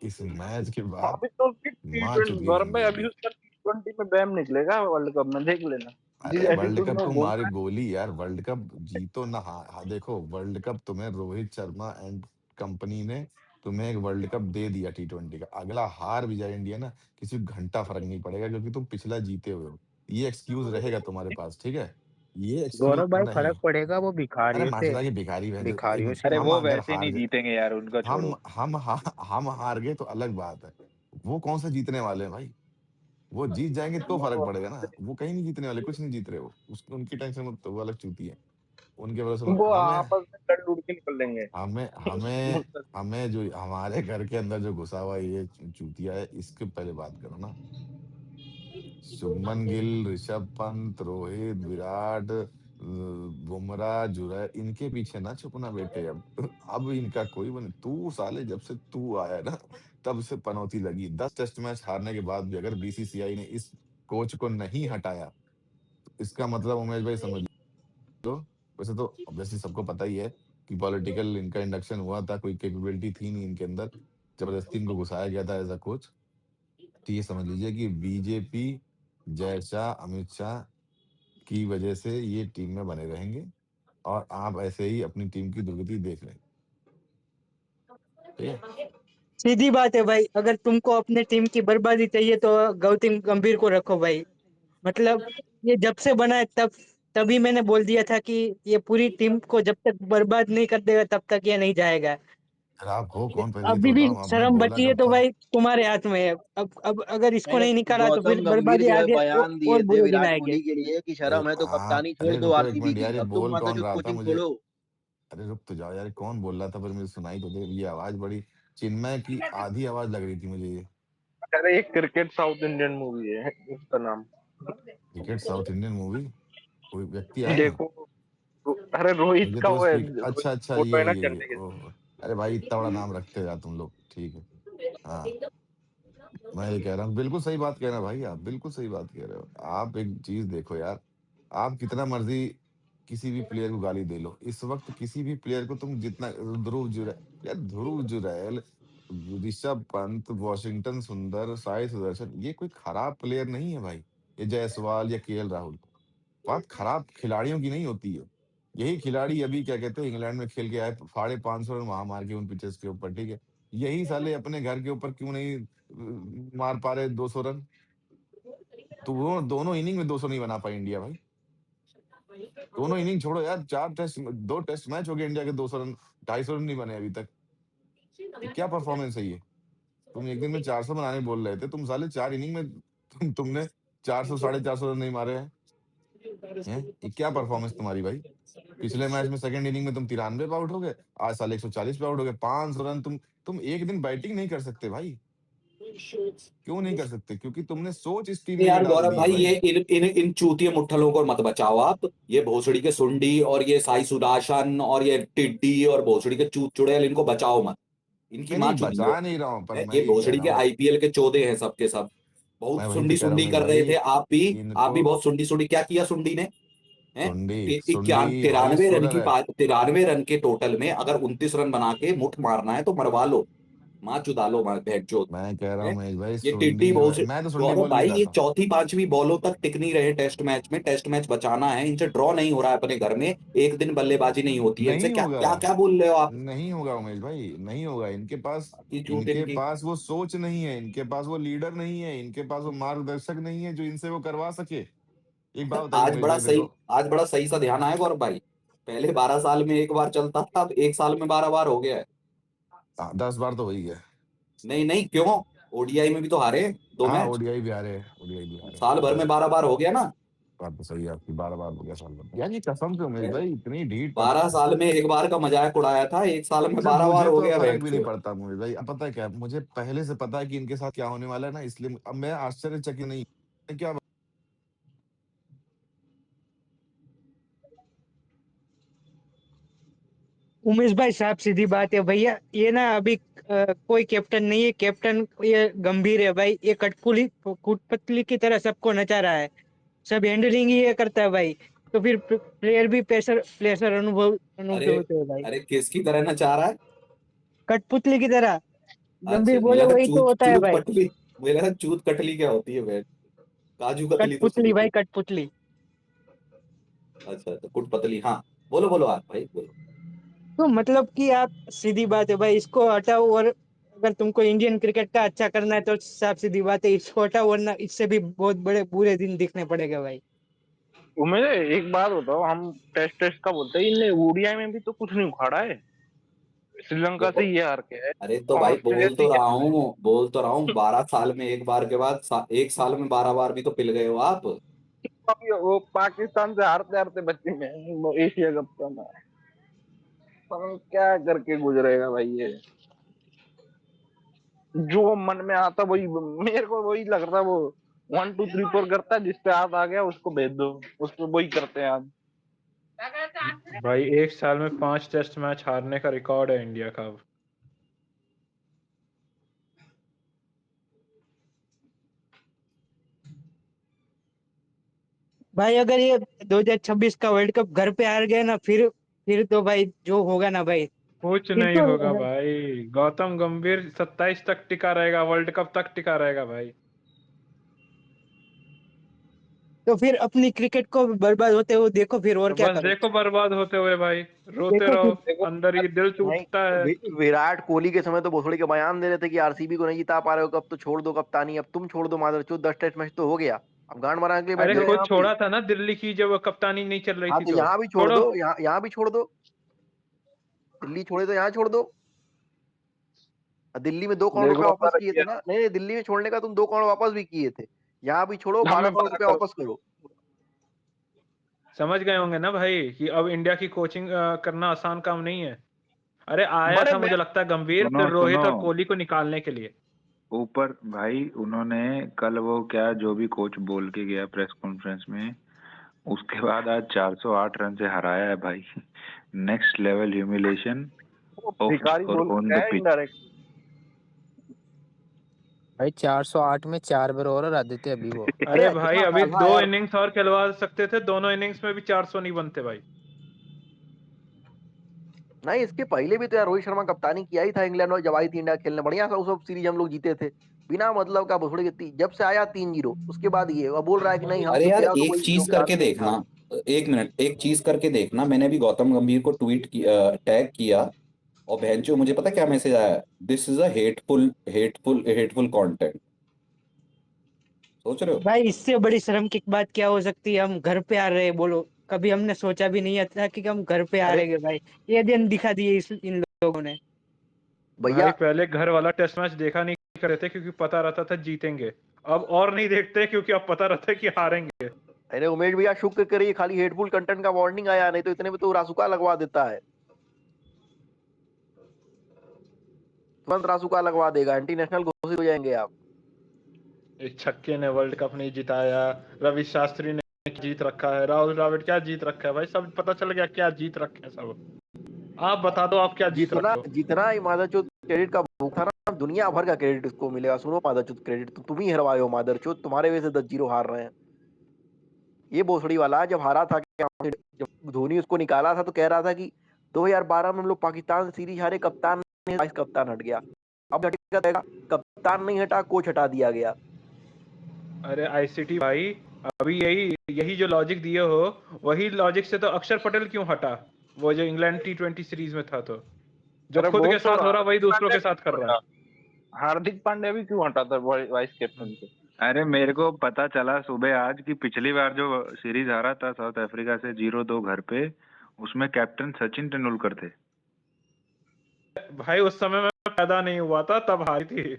इस मैच के बाद अभी तो उसकी माँ चुद T20 गई गौरव भाई, गंभीर अभी की। उसका T20 में बैन निकलेगा वर्ल्ड कप में, देख लेना। जिस अरे वर्ल्ड एटीट्यूड कप में वो तो बोल हमारी रहा है। गोली यार, वर्ल्ड कप जीतो ना देखो, वर्ल्ड कप तुम्हें रोहित शर्मा एंड कंपनी ने तुम्हें एक वर्ल्ड कप दे दिया T20 का। अगला हार भी जाए इंडिया ना, किसी को घंटा फर्क नहीं पड़ेगा, क्योंकि तुम पिछला जीते हुए हो। ये एक्सक्यूज रहेगा तुम्हारे पास, ठीक है। ये एक्सक्यूज गौरव भाई नहीं। फर्क पड़ेगा वो अरे भिखारियों से। माशरा की भिखारी बहन भिखारियों से। अरे हम वो अगर वैसे हार नहीं गए, जीतेंगे यार, उनका छोड़ो। हम हार गए तो अलग बात है। वो कौन सा जीतने वाले हैं भाई। वो जीत जाएंगे तो फर्क पड़ेगा ना। वो कहीं नहीं जीतने वाले, कुछ नहीं जीत रहे। वो उसकी उनकी टेंशन मत, तो वो अलग चूती है। उनके भरोसे मत। वो हमें आपस में लड़ उड़ के निकल लेंगे। हमें हमें हमें जो हमारे घर के अंदर जो घुसा हुआ ये चूतिया है, इसके पहले बात करो ना। शुभमन गिल, ऋषभ पंत, रोहित, विराट, बुमराह, जुरैल, इनके पीछे ना छुपना बेटे। अब इनका कोई बने। तू साले जब से तू आया ना, तब से पनौती लगी। 10 टेस्ट मैच हारने के बाद भी अगर बीसीसीआई ने इस कोच को नहीं हटाया, तो इसका मतलब उमेश भाई समझ लो। वैसे तो ऑब्वियसली सबको पता ही है कि पॉलिटिकल इनका इंडक्शन हुआ था, कोई कैपेबिलिटी थी नहीं इनके अंदर, जबरदस्ती इनको घुसाया गया था एज अ कोच। तो ये समझ लीजिए कि बीजेपी, जय शाह, अमित शाह की वजह से ये टीम में बने रहेंगे, और आप ऐसे ही अपनी टीम की दुर्गति देख लें, ठीक है। सीधी बात है भाई, अगर तुमको अपने टीम की बर्बादी चाहिए तो गौतम गंभीर को रखो भाई। मतलब ये जब से बना है तभी मैंने बोल दिया था कि ये पूरी टीम को जब तक बर्बाद नहीं कर देगा तब तक ये नहीं जाएगा। यार आप हो कौन पहले ये तो अभी भी बताओ, आपने शर्म बोला बची है कब तो था? भाई तुम्हारे हाथ में है। अब अगर इसको मैंने नहीं निकाला तो फिर गौतम गंभीर बर्बादी जो है आगे बयान और दिए थे बुरे दिन विराट आएंगे। कोहली के लिए कि अरे शर्म है तो हाँ, कप्तानी छोड़ अरे दो रुको एक आरसीबी मिनट की, यार, ये अब तुम बोल कौन मासाचुद रहा था कोचिंग मुझे? खोलो। अरे रुक तो जाओ यार, कौन बोल रहा था पर मुझे सुनाई तो दे, ये आवाज बड़ी चिन्मय की आधी आवाज लग रही थी मुझे ये। अरे एक क्रिकेट साउथ इंडियन मूवी है उसका नाम। Cricket south Indian movie? कोई व्यक्ति आया? देखो, अरे रोहित मुझे का तो वो बस है, रोहित अच्छा अच्छा, फोटो है ना ये चंडीगढ़। ओह, अरे भाई इतना बड़ा नाम रखते हो यार तुम लोग, ठीक है। हाँ, मैं ये कह रहा हूँ, बिल्कुल सही बात कह रहे हो भाई, आप बिल्कुल सही बात कह रहे हो। आप एक चीज देखो यार, आप कितना मर्जी किसी भी प्लेयर को गाली दे लो, इस वक्त किसी भी प्लेयर को तुम जितना, ध्रुव जुरैल, यार ध्रुव जुरैल, ऋषभ पंत, वॉशिंगटन सुंदर, साई सुदर्शन, ये कोई खराब प्लेयर नहीं है भाई। ये जायसवाल या केएल राहुल, बात खराब खिलाड़ियों की नहीं होती है। यही खिलाड़ी अभी क्या कहते हैं इंग्लैंड में खेल के आए, 550 रन वहां मार के उन पिचेस के ऊपर, ठीक है। यही साले अपने घर के ऊपर क्यों नहीं मार पा रहे 200 रन? तो वो दोनों इनिंग में 200 नहीं बना पाई इंडिया भाई। दोनों इनिंग छोड़ो यार, 4 टेस्ट, 2 टेस्ट मैच हो गए इंडिया के, 200 रन, 250 रन नहीं बने अभी तक। ये क्या परफॉर्मेंस है ये? तुम एक दिन में 400 बनाने बोल रहे थे, तुम साले 4 इनिंग में तुमने 400, 450 रन नहीं मारे हैं। ये क्या परफॉर्मेंस तुम्हारी भाई? पिछले मैच में सेकंड इनिंग में तुम 93 पे आउट हो गए, आज साल 140 पे आउट हो गए, 500 रन। तुम एक दिन बैटिंग नहीं कर सकते भाई। क्यों नहीं कर सकते? क्योंकि तुमने सोच इस टीम में ये यार डाल गौरव दी है भाई, ये भाई। इन चूतिए मुट्ठलों को मत बचाओ आप। ये भोसड़ी के सुंडी और ये साई सुदर्शन और ये टिड्डी और भोसड़ी के चूत चुड़ैल, इनको बचाओ मत। इनकी मैं माँ नहीं चुदी बचा नहीं रहा हूं, पर है। मैं ये ये कह भोसड़ी रहा के हूँ, आईपीएल के चौदे हैं सबके सब। मैं बहुत वही तो सुंडी कह रहा हूँ सुंडी उमेश कर रहे भाई, थे आप भी। आप भी इनको बहुत सुंडी सुंडी, क्या किया सुंडी ने? हैं? सुंडी सुंडी भाई 93 रन 16 रन। 93 रन के टोटल में अगर 29 रन बना के मुठ मारना है तो मरवा लो, माँ चुदा लो, माँ भेंट चोद मैं कह रहा हूँ है। उमेश भाई, ये टिड्डी सुंडी जो बहुत है, से। मैं तो सुंडी गौरव बोल नहीं भाई, रहा ये था। चौथी पांचवी बॉलों तक टिक नहीं रहे टेस्ट मैच में। टेस्ट मैच बचाना है इनसे, ड्रॉ नहीं हो रहा है अपने घर में, एक दिन बल्लेबाजी नहीं होती है इनसे। नहीं क्या होगा, क्या क्या बोल रहे हो आप? नहीं होगा उमेश भाई, नहीं होगा इनके पास। की चूत इनके इनकी। पास वो सोच नहीं है, इनके पास वो लीडर नहीं है, इनके पास वो मार्गदर्शक नहीं है जो इनसे वो करवा सके। एक बात बताइए आज उमेश बड़ा भाई सही, देखो, आज बड़ा सही सा ध्यान आया गौरव भाई। पहले 12 साल में एक बार चलता था, अब एक साल में 12 बार हो गया है। 10 बार तो हो ही गया। नहीं नहीं, क्यों? ओडीआई में भी तो हारे 2 मैच। ओडीआई भी हारे, ओडीआई भी हारे, साल भर में 12 बार हो गया ना। बात तो सही है आपकी, 12 बार हो गया साल भर। यार ये कसम से उमेश भाई, इतनी ढीठ 12 साल में एक बार का मजाक उड़ाया था, एक साल में अच्छा 12 बार मुझे हो तो गया फर्क भेंट भी नहीं चोद। पड़ता मुझे भाई, अब पता है क्या, मुझे पहले से पता है कि इनके साथ क्या होने वाला है ना, इसलिए अब मैं आश्चर्यचकित नहीं क्या। उमेश भाई साहब सीधी बात है भैया, ये ना अभी कोई कैप्टन नहीं है। कैप्टन ये गंभीर है भाई, ये कठपुली कुटपतली की तरह सबको नचा रहा है। सब हैंडलिंग ही ये करता है भाई। तो फिर प्लेयर भी प्रेशर प्रेशर अरे, अनुभव होते हैं भाई, अरे किसकी तरह ना चाह रहा है? कठपुतली की तरह। अच्छा, गंभीर मुझे बोले लगा वही तो चूत होता है चूत भाई। पटली। मुझे लगा चूत कटली क्या होती है भेंट। काजू कतली तो कठपुतली सुनी भाई, थी। कठपुतली। अच्छा तो कुट पतली, हाँ। बोलो बोलो आप भाई, बोलो। तो मतलब कि आप, सीधी बात है भाई, इसको हटाओ। और अगर तुमको इंडियन क्रिकेट का अच्छा करना है तो साफ सीधी बात है, इसको हटाओ, वरना इससे भी बहुत बड़े बुरे दिन दिखने पड़ेगा भाई। मुझे एक बात बताओ, हम टेस्ट टेस्ट का बोलते हैं, इनने ओडीआई में भी तो कुछ नहीं उखाड़ा है। श्रीलंका से देखो, ये हार के है, अरे तो भाई ऑस्ट्रेलिया से ये बोल तो रहा हूँ 12 साल में एक बार के बाद एक साल में 12 बार भी तो पिल गए हो आप। अभी वो पाकिस्तान से हारते हारते बच्चे में वो एशिया कप का ना, पर क्या करके गुजरेगा भाई ये। जो मन में आता वही, मेरे को वही लग रहा है, वो 1 2 3 4 करता है, जिसपे हाथ आ गया उसको भेज दो, उसको वही करते हैं आज। भाई एक साल में 5 टेस्ट मैच हारने का रिकॉर्ड है इंडिया का अब। भाई अगर ये 2026 का वर्ल्ड कप घर पे हार गए ना, फिर तो भाई जो होगा ना भाई, कुछ फिर नहीं होगा तो भाई, गौतम गंभीर 27 तक टिका रहेगा, वर्ल्ड कप तक टिका रहेगा भाई। फिर अपनी क्रिकेट को बर्बाद होते हुए देखो, फिर और तो क्या बस करो। देखो बर्बाद होते हुए भाई, रोते देखो रहो, फिर। देखो, अंदर ही दिल नहीं, टूटता है। विराट कोहली के समय तो भोसड़ी के बयान दे रहे थे कि आरसीबी को नहीं जिता पा रहे हो, कब तो छोड़ दो कप्तानी, अब तुम छोड़ दो मादरचोद, 10 टेस्ट मैच तो हो गया, अब गांड मारने के लिए अरे बैठे हो खुद यहाँ भी। छोड़ा था ना दिल्ली की, जब कप्तानी नहीं चल रही हाँ थी तो तो यहाँ भी छोड़ छोड़ो। दो, यहाँ यहाँ भी छोड़ दो, दिल्ली छोड़े तो यहाँ छोड़ दो। दिल्ली में 2 करोड़ देखो रुपए वापस हमारा किए थे क्या ना। नहीं, दिल्ली में छोड़ने का तुम 2 करोड़ वापस भी किए थे, यहाँ भी छोड़ो 12 हमें करोड़ पता रुपए था, वापस करो। समझ गए होंगे ना भाई कि अब इंडिया की कोचिंग करना आसान काम नहीं है। अरे आया बड़े था मुझे लगता है गंभीर सुनो फिर रोहित सुनो और कोहली को निकालने के लिए। ऊपर भाई उन्होंने कल वो क्या जो भी कोच बोल के गया प्रेस कॉन्फ्रेंस में, उसके बाद आज 408 रन से हराया है भाई। नेक्स्ट लेवल ह्यूमिलेशन ऑफ भिखारी और बोल ऑन रहा द है पिच। इनडायरेक्ट। भाई 408 में 4 बार और आदित्य अभी वो। अरे भाई इतना अभी था 2 यार। इनिंग्स और खिलवा सकते थे, दोनों इनिंग्स में भी 400 नहीं बनते भाई। नहीं, इसके पहले भी तो यार रोहित शर्मा कप्तानी किया ही था इंग्लैंड और जब आई थी इंडिया खेलने, बढ़िया सा सब सीरीज हम लोग जीते थे बिना मतलब का भोसड़ी के। जब से आया 3-0 उसके बाद ये अब बोल रहा है कि नहीं हम अरे जो यार किया तो एक वही चीज लोग साथ करके में ही था। देखना, एक मिनट, एक चीज करके देखना, मैंने अभी गौतम गंभीर को टैग किया और बहनचो मुझे पता क्या मैसेज आया, this is a hateful content. सोच रहे हो? भाई इससे बड़ी शर्म की बात क्या हो सकती है? हम घर पे आ रहे हैं, बोलो। कभी हमने सोचा भी नहीं था कि हम घर पे आ अरे रहे हैं भाई। ये दिन दिखा दिए इन लोगों ने। भाई भैया, पहले घर वाला टेस्ट मैच देखा नहीं करते थे क्योंकि पता रहता था जीतेंगे। अब और नहीं देखते क्योंकि अब पता रहता है कि हारेंगे। अरे उमेश भैया शुक्र करिए खाली हेटफुल कंटेंट का वार्निंग आया, नहीं तो इतने में तो रासुका लगवा देता है, तुरंत रासुका लगवा देगा, एंटी नेशनल घोषित हो जाएंगे आप। इस छक्के ने वर्ल्ड कप नहीं जिताया, रवि शास्त्री ने जीत रखा है, राहुल द्रविड़ क्या जीत रखा है भाई, सब पता चल गया क्या जीत रखे हैं सब। आप बता दो आप क्या जीत जितना रखे हो। जितना ही मादरचोद क्रेडिट का भूख था ना, दुनिया भर का क्रेडिट इसको मिलेगा। सुनो मादरचोद, क्रेडिट तो तुम ही हरवाए हो मादरचोद, तुम्हारे वजह से 10-0 हार रहे हैं। ये भोसड़ी वाला जब हारा था, जब धोनी उसको निकाला था तो कह रहा था कि 2012 में हम लोग पाकिस्तान से सीरीज हारे, कप्तान ने, वाइस कप्तान हट गया। अब हटेगा, कप्तान नहीं हटा, कोच हटा दिया गया। अरे आईसीटी भाई, अभी यही यही जो लॉजिक दिए हो, वही लॉजिक से तो अक्षर पटेल क्यों हटा, वो जो इंग्लैंड T20 सीरीज में था, तो जो अरे खुद बोल के तो साथ हो रहा रहा वही हार्दिक दूसरों पांड्या के साथ कर क्यों रहा है। हटा, हार्दिक पांड्या भी क्यों हटा था वाइस कैप्टन से? अरे मेरे को पता चला सुबह आज कि पिछली बार जो सीरीज हारा था साउथ अफ्रीका से 0-2 घर पे, उसमें कैप्टन सचिन तेंदुलकर थे। भाई उस समय मैं पैदा नहीं हुआ था, तब हारी थी।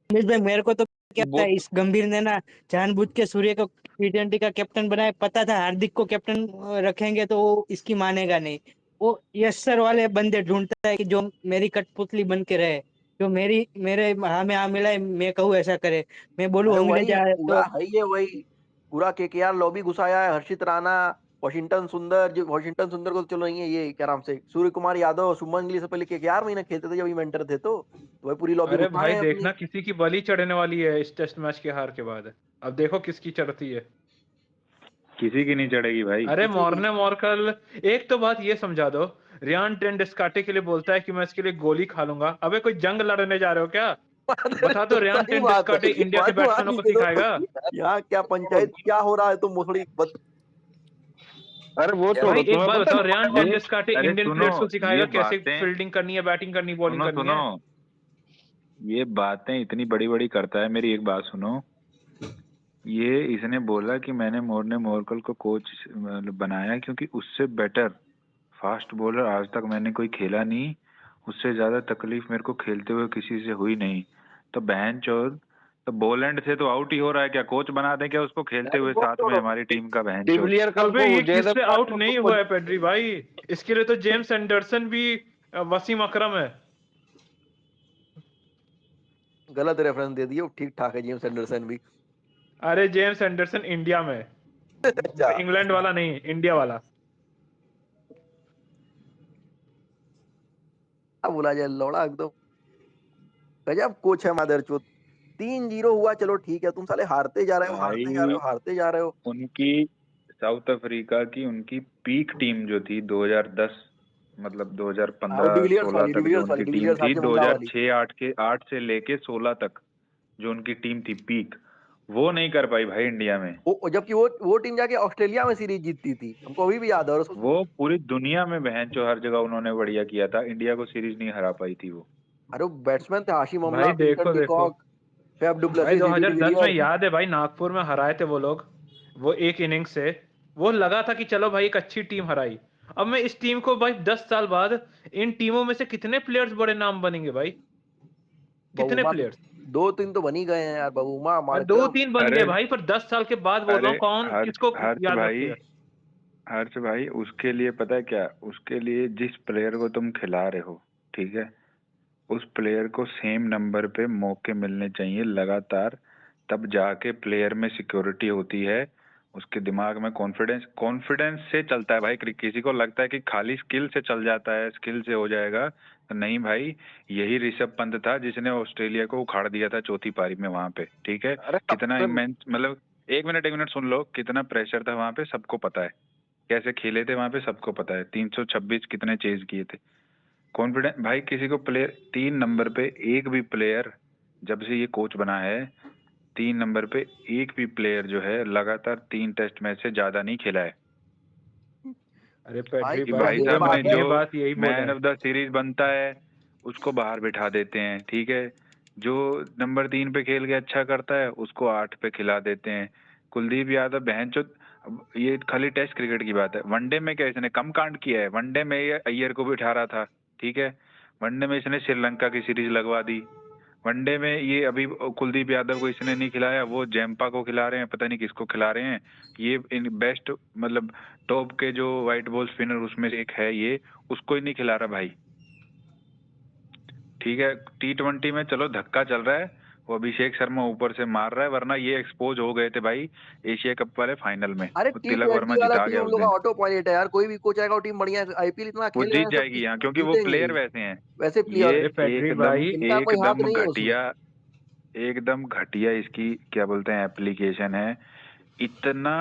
उमेश भाई मेरे को तो क्या पता वो है, इस गंभीर ने ना जानबूझ के सूर्य को T20 का कैप्टन बनाया। पता था हार्दिक को कैप्टन रखेंगे तो वो इसकी मानेगा नहीं। वो यस सर वाले बंदे ढूंढता है कि जो मेरी कठपुतली बन के रहे, जो मेरे हाँ में हाँ मिलाए, मैं कहूँ ऐसा करे, मैं बोलूँ अरे अंग्रेज वही आए पूरा तो। है, ये वही पूरा केकेआर लॉबी घुसाया है। हर्षित राणा, वॉशिंगटन सुंदर, जो वॉशिंगटन सुंदर को तो चलो नहीं है, ये क्या नाम से, सूर्य कुमार यादव, शुभमन गिल से पहले केकेआर में ही ना खेलते थे जब ये मेंटर थे, तो वही पूरी लॉबी अरे घुसा भाई रहे हैं देखना अपनी। किसी की बलि चढ़ने वाली है इस टेस्ट मैच के हार के बाद। अब देखो किसकी चढ़ती है। किसी की नहीं चढ़ेगी भाई। अरे किसी की। मॉर्ने मॉर्कल, एक तो बात ये समझा दो, रियान ट्रेंड डिस्काटे के लिए बोलता है कि मैं इसके लिए गोली खा लूंगा। अबे कोई जंग लड़ने जा रहे हो क्या? बता दो रियान सही ट्रेंड बात है, डिस्काटे इंडिया के बैट्समैनों को ये तो सिखाएगा? यहाँ क्या पंचायत क्या हो रहा है, तुम मुसड़ी अरे वो भाई छोड़ो, एक तुम्हें बात पता बताओ, है रियान ये ट्रेंड डिस्काटे अरे इंडियन सुनो, प्लेयर्स को सिखाएगा ये कैसे बातें फील्डिंग करनी है, बैटिंग करनी, बॉलिंग सुनो करनी सुनो, है? ये बातें इतनी बड़ी बड़ी करता है। मेरी एक बात सुनो, ये इसने बोला कि मैंने मोर्ने मोरकल को कोच मतलब बनाया क्योंकि उससे बेटर फास्ट बॉलर आज तक मैंने कोई खेला नहीं, उससे ज्यादा तकलीफ मेरे को खेलते हुए किसी से हुई नहीं। तो बहन चोद, तो बोलैंड से तो आउट ही हो रहा है, क्या कोच बना दें क्या उसको खेलते अरे हुए वो साथ में छोड़ो, हमारी टीम का? बहन चोद डिविलियर कल अबे को ये जयदेव किससे आउट उनडारकर नहीं को हुआ है पेड्री भाई? इसके लिए तो जेम्स एंडरसन भी वसीम अकरम है। गलत रेफरेंस दे दिए, ठीक ठाक है जेम्स एंडरसन भी। अरे जेम्स एंडरसन इंडिया में, अच्छा, इंग्लैंड वाला नहीं, इंडिया वाला। अब बोला जाए लौड़ा एकदम गजब कोच है मादरचोद। 3-0 हुआ, चलो ठीक है, तुम साले हारते जा रहे हो, हारते जा रहे भाई हो, हारते जा रहे हो। उनकी साउथ अफ्रीका की उनकी पीक टीम जो थी 2010 मतलब और डिविलियर्स 2015-16 वाली, तक जो डिविलियर्स वाली, उनकी टीम डिविलियर्स थी, आपके बुमराह वाली। 2006-8 से लेके 16 तक जो उनकी टीम थी पीक, वो नहीं कर पाई भाई इंडिया में। वो जबकि वो टीम जाके ऑस्ट्रेलिया में सीरीज जीतती थी, हमको अभी भी याद है। और उसको वो पूरी दुनिया में बहन जो हर जगह उन्होंने बढ़िया किया था, इंडिया को सीरीज नहीं हरा पाई थी वो। अरे बैट्समैन थे हाशिम अमला, भाई क्विंटन देखो देखो डिकॉक, फैफ भाई, डुप्लेसिस, एबी 2010 में डिविलियर्स। याद है भाई, नागपुर में हराए थे वो लोग, वो एक इनिंग से। वो लगा था कि चलो भाई एक अच्छी टीम हराई। अब मैं इस टीम को भाई 10 साल बाद इन टीमों में से कितने प्लेयर्स बड़े नाम बनेंगे भाई? कितने बहुमा प्लेयर्स? 2-3 तो बन ही गए हैं यार, बहुमा, मार्करम। 2-3 बन अरे गए भाई, पर 10 साल के बाद बोल रहा अरे हूँ, कौन किसको याद रखेगा? हर्ष भाई उसके लिए पता है क्या, उसके लिए जिस प्लेयर को तुम खिला रहे हो, ठीक है, उस प्लेयर को सेम नंबर पे मौके मिलने चाहिए लगातार, तब जाके प्लेयर में सिक्योरिटी होती है, उसके दिमाग में कॉन्फिडेंस से चलता है भाई। किसी को लगता है कि खाली स्किल से चल जाता है, स्किल से हो जाएगा, तो नहीं भाई। यही ऋषभ पंत था जिसने ऑस्ट्रेलिया को उखाड़ दिया था चौथी पारी में वहां पे, ठीक है। अरे कितना सबसे इमेंस, मतलब एक मिनट सुन लो, कितना प्रेशर था वहां पे, सबको पता है। कैसे खेले थे वहां पे सबको पता है, 326 कितने चेज किए थे। कॉन्फिडेंस भाई, किसी को प्लेयर 3 नंबर पे एक भी प्लेयर, जब से ये कोच बना है, 3 नंबर पे एक भी प्लेयर जो है लगातार 3 टेस्ट मैच से ज्यादा नहीं खेला है। अरे भाई पैट्री कि भाई, भाई यही साहब हम ने बात है। जो ये बात यही बोले मैन हैं। ऑफ द सीरीज बनता है उसको बाहर बिठा देते हैं, ठीक है। जो नंबर 3 पे खेल के अच्छा करता है उसको 8 पे खिला देते हैं। कुलदीप यादव बहन चो, ये खाली टेस्ट क्रिकेट की बात है, वनडे में क्या इसने कम कांड किया है? वनडे में ये अय्यर को बिठा रहा था, ठीक है। वनडे में इसने श्रीलंका की सीरीज लगवा दी। वनडे में ये अभी कुलदीप यादव को इसने नहीं खिलाया, वो जैम्पा को खिला रहे हैं, पता नहीं किसको खिला रहे हैं। ये इन बेस्ट, मतलब टॉप के जो व्हाइट बॉल स्पिनर उसमें से एक है ये, उसको ही नहीं खिला रहा भाई, ठीक है। T20 में चलो धक्का चल रहा है, वो अभिषेक शर्मा ऊपर से मार रहा है, वरना ये एक्सपोज हो गए थे भाई एशिया कप वाले फाइनल में। अरे वो तिलक वर्मा T20 वाला जिता टीम गया हम उस लोग का दिन। ऑटो पायलट है यार, कोई भी कोच आएगा वो टीम बढ़िया, आईपीएल इतना वो खेल रहे जीत हैं सब, जाएगी यहाँ, क्योंकि वो जीतेंगे प्लेयर ही। वैसे हैं। वैसे ये प्लेयर अरे पैट्री एकदम भाई, इनका कोई हाथ एकदम नहीं है उसमें। घटिया, एकदम घटिया इसकी क्या बोलते हैं एप्लीकेशन है। इतना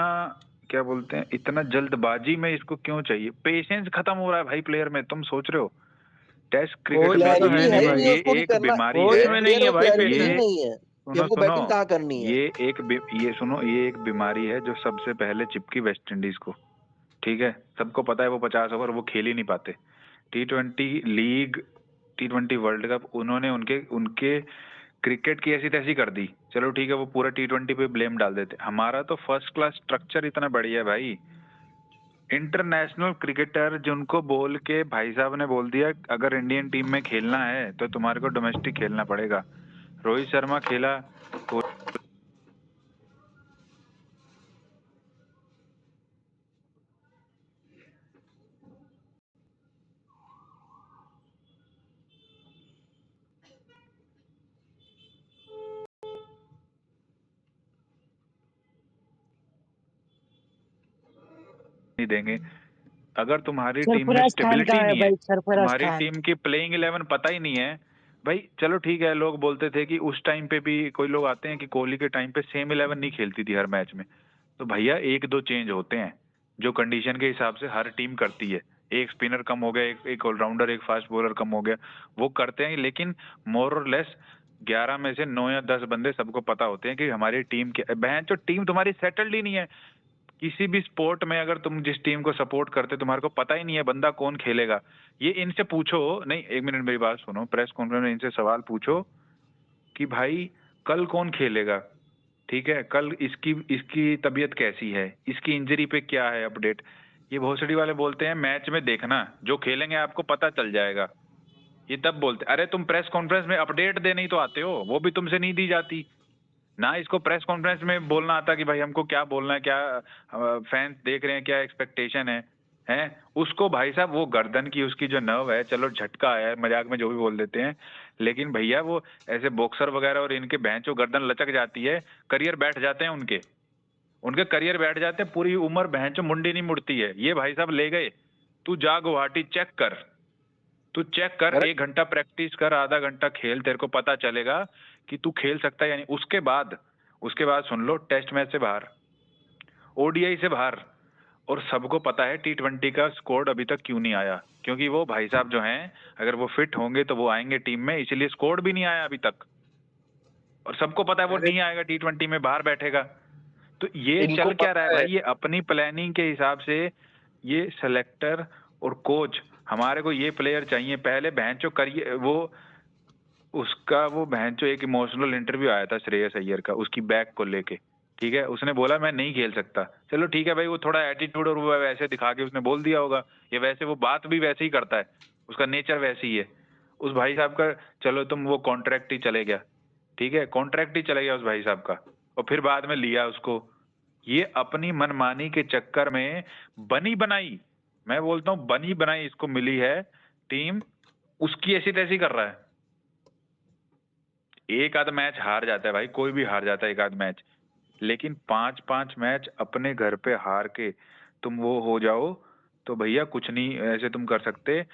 क्या बोलते हैं, इतना जल्दबाजी में इसको क्यों चाहिए? पेशेंस खत्म हो रहा है भाई प्लेयर में, तुम सोच रहे हो टेस्ट क्रिकेट कोच में में तो क्लैरिटी है ये है नहीं ही जो नहीं भाई, है ये उसको कि एक करना। बीमारी कोच है। में प्लेयर नहीं है को भाई क्लैरिटी ही ये पेशेंस। नहीं है कि सुनो हमको सुनो, बैटिंग कहाँ करनी है। ये सुनो, ये एक बीमारी है जो सबसे पहले चिपकी वेस्ट इंडीज को, ठीक है। सबको पता है वो 50 ओवर वो खेल ही नहीं पाते। T20 league, T20 world cup, उन्होंने उनके उनके क्रिकेट की ऐसी तैसी कर दी। चलो ठीक है, वो पूरा T20 पे ब्लेम डाल देते। हमारा तो फर्स्ट क्लास स्ट्रक्चर इतना बढ़िया है भाई। इंटरनेशनल क्रिकेटर जिनको बोल के भाई साहब ने बोल दिया अगर इंडियन टीम में खेलना है तो तुम्हारे को डोमेस्टिक खेलना पड़ेगा। रोहित शर्मा खेला, नहीं देंगे। अगर तुम्हारी टीम में सरफराज खान स्टेबिलिटी कहाँ है नहीं है, भाई, सरफराज तुम्हारी खान? टीम की प्लेइंग 11 पता ही नहीं है भाई। चलो ठीक है, लोग बोलते थे कि उस टाइम पे भी कोई लोग आते हैं कि कोहली के टाइम पे सेम 11 नहीं खेलती थी हर मैच में। तो भैया एक दो चेंज होते हैं जो कंडीशन के हिसाब से हर टीम करती है। एक स्पिनर कम हो गया, एक ऑलराउंडर, एक फास्ट बॉलर कम हो गया, वो करते हैं। लेकिन मोर और लेस 11 में से 9 या 10 बंदे सबको पता होते हैं कि हमारी टीम क्या, बहन जो टीम तुम्हारी सेटल्ड ही नहीं है। किसी भी स्पोर्ट में अगर तुम जिस टीम को सपोर्ट करते तुम्हारे को पता ही नहीं है बंदा कौन खेलेगा। ये इनसे पूछो, नहीं एक मिनट मेरी बात सुनो, प्रेस कॉन्फ्रेंस में इनसे सवाल पूछो कि भाई कल कौन खेलेगा, ठीक है, कल इसकी इसकी तबीयत कैसी है, इसकी इंजरी पे क्या है अपडेट। ये भोसड़ी वाले बोलते हैं मैच में देखना, जो खेलेंगे आपको पता चल जाएगा। ये तब बोलते, अरे तुम प्रेस कॉन्फ्रेंस में अपडेट देने ही तो आते हो, वो भी तुमसे नहीं दी जाती ना। इसको प्रेस कॉन्फ्रेंस में बोलना आता कि भाई हमको क्या बोलना है, क्या फैंस देख रहे हैं, क्या एक्सपेक्टेशन है, हैं। उसको भाई साहब वो गर्दन की उसकी जो नर्व है, चलो झटका है, मजाक में जो भी बोल देते हैं, लेकिन भैया वो ऐसे बॉक्सर वगैरह और इनके भैंचो गर्दन लचक जाती है, करियर बैठ जाते हैं उनके, उनके करियर बैठ जाते हैं, पूरी उम्र भैंचो मुंडी नहीं मुड़ती है। ये भाई साहब ले गए, तू जा गुवाहाटी चेक कर, तू चेक कर, अरे 1 घंटा प्रैक्टिस कर, आधा घंटा खेल, तेरे को पता चलेगा कि तू खेल सकता है या नहीं। उसके बाद सुन लो, टेस्ट मैच से बाहर, ओडीआई से बाहर, और सबको पता है T20 का स्कोर अभी तक क्यों नहीं आया, क्योंकि वो भाई साहब जो हैं अगर वो फिट होंगे तो वो आएंगे टीम में, इसीलिए स्कोर भी नहीं आया अभी तक। और सबको पता है वो अरे नहीं आएगा, T20 में बाहर बैठेगा। तो ये इनको चल क्या रहा है पता है। भाई, ये अपनी प्लानिंग के हिसाब से ये सेलेक्टर और कोच, हमारे को ये प्लेयर चाहिए पहले बहनचो करिए। वो उसका वो बहनचो एक इमोशनल इंटरव्यू आया था श्रेयस अय्यर का उसकी बैक को लेके, ठीक है, उसने बोला मैं नहीं खेल सकता। चलो ठीक है भाई, वो थोड़ा एटीट्यूड और वो वैसे दिखा के उसने बोल दिया होगा, ये वैसे वो बात भी वैसे ही करता है, उसका नेचर वैसी ही है। उस भाई साहब का, चलो तुम वो कॉन्ट्रैक्ट ही चले गया, ठीक है, कॉन्ट्रैक्ट ही चले गया उस भाई साहब का, और फिर बाद में लिया उसको। ये अपनी मनमानी के चक्कर में बनी बनाई, मैं बोलता हूँ बनी बनाई इसको मिली है टीम, उसकी ऐसी तैसी कर रहा है। एक आध मैच हार जाता है भाई, कोई भी हार जाता है एक आध मैच, लेकिन 5-5 मैच अपने घर पे हार के तुम वो हो जाओ तो भैया कुछ नहीं ऐसे तुम कर सकते।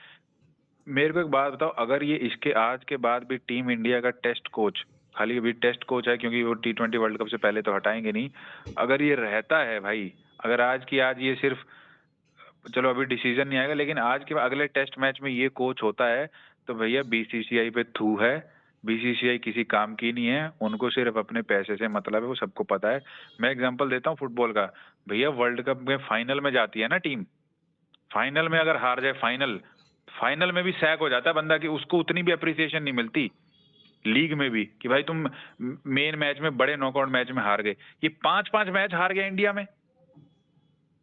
मेरे को एक बात बताओ, अगर ये इसके आज के बाद भी टीम इंडिया का टेस्ट कोच, खाली अभी टेस्ट कोच है क्योंकि वो T20 वर्ल्ड कप से पहले तो हटाएंगे नहीं, अगर ये रहता है भाई, अगर आज की आज ये सिर्फ, चलो अभी डिसीजन नहीं आएगा, लेकिन आज के अगले टेस्ट मैच में ये कोच होता है तो भैया BCCI पे थू है। BCCI किसी काम की नहीं है, उनको सिर्फ अपने पैसे से मतलब है, वो सबको पता है। मैं एग्जांपल देता हूँ फुटबॉल का, भैया वर्ल्ड कप में फाइनल में जाती है ना टीम, फाइनल में अगर हार जाए, फाइनल में भी सैक हो जाता है बंदा, कि उसको उतनी भी अप्रिसिएशन नहीं मिलती लीग में भी, कि भाई तुम मेन मैच में, बड़े नॉकआउट मैच में हार गए। ये 5-5 मैच हार गए इंडिया में,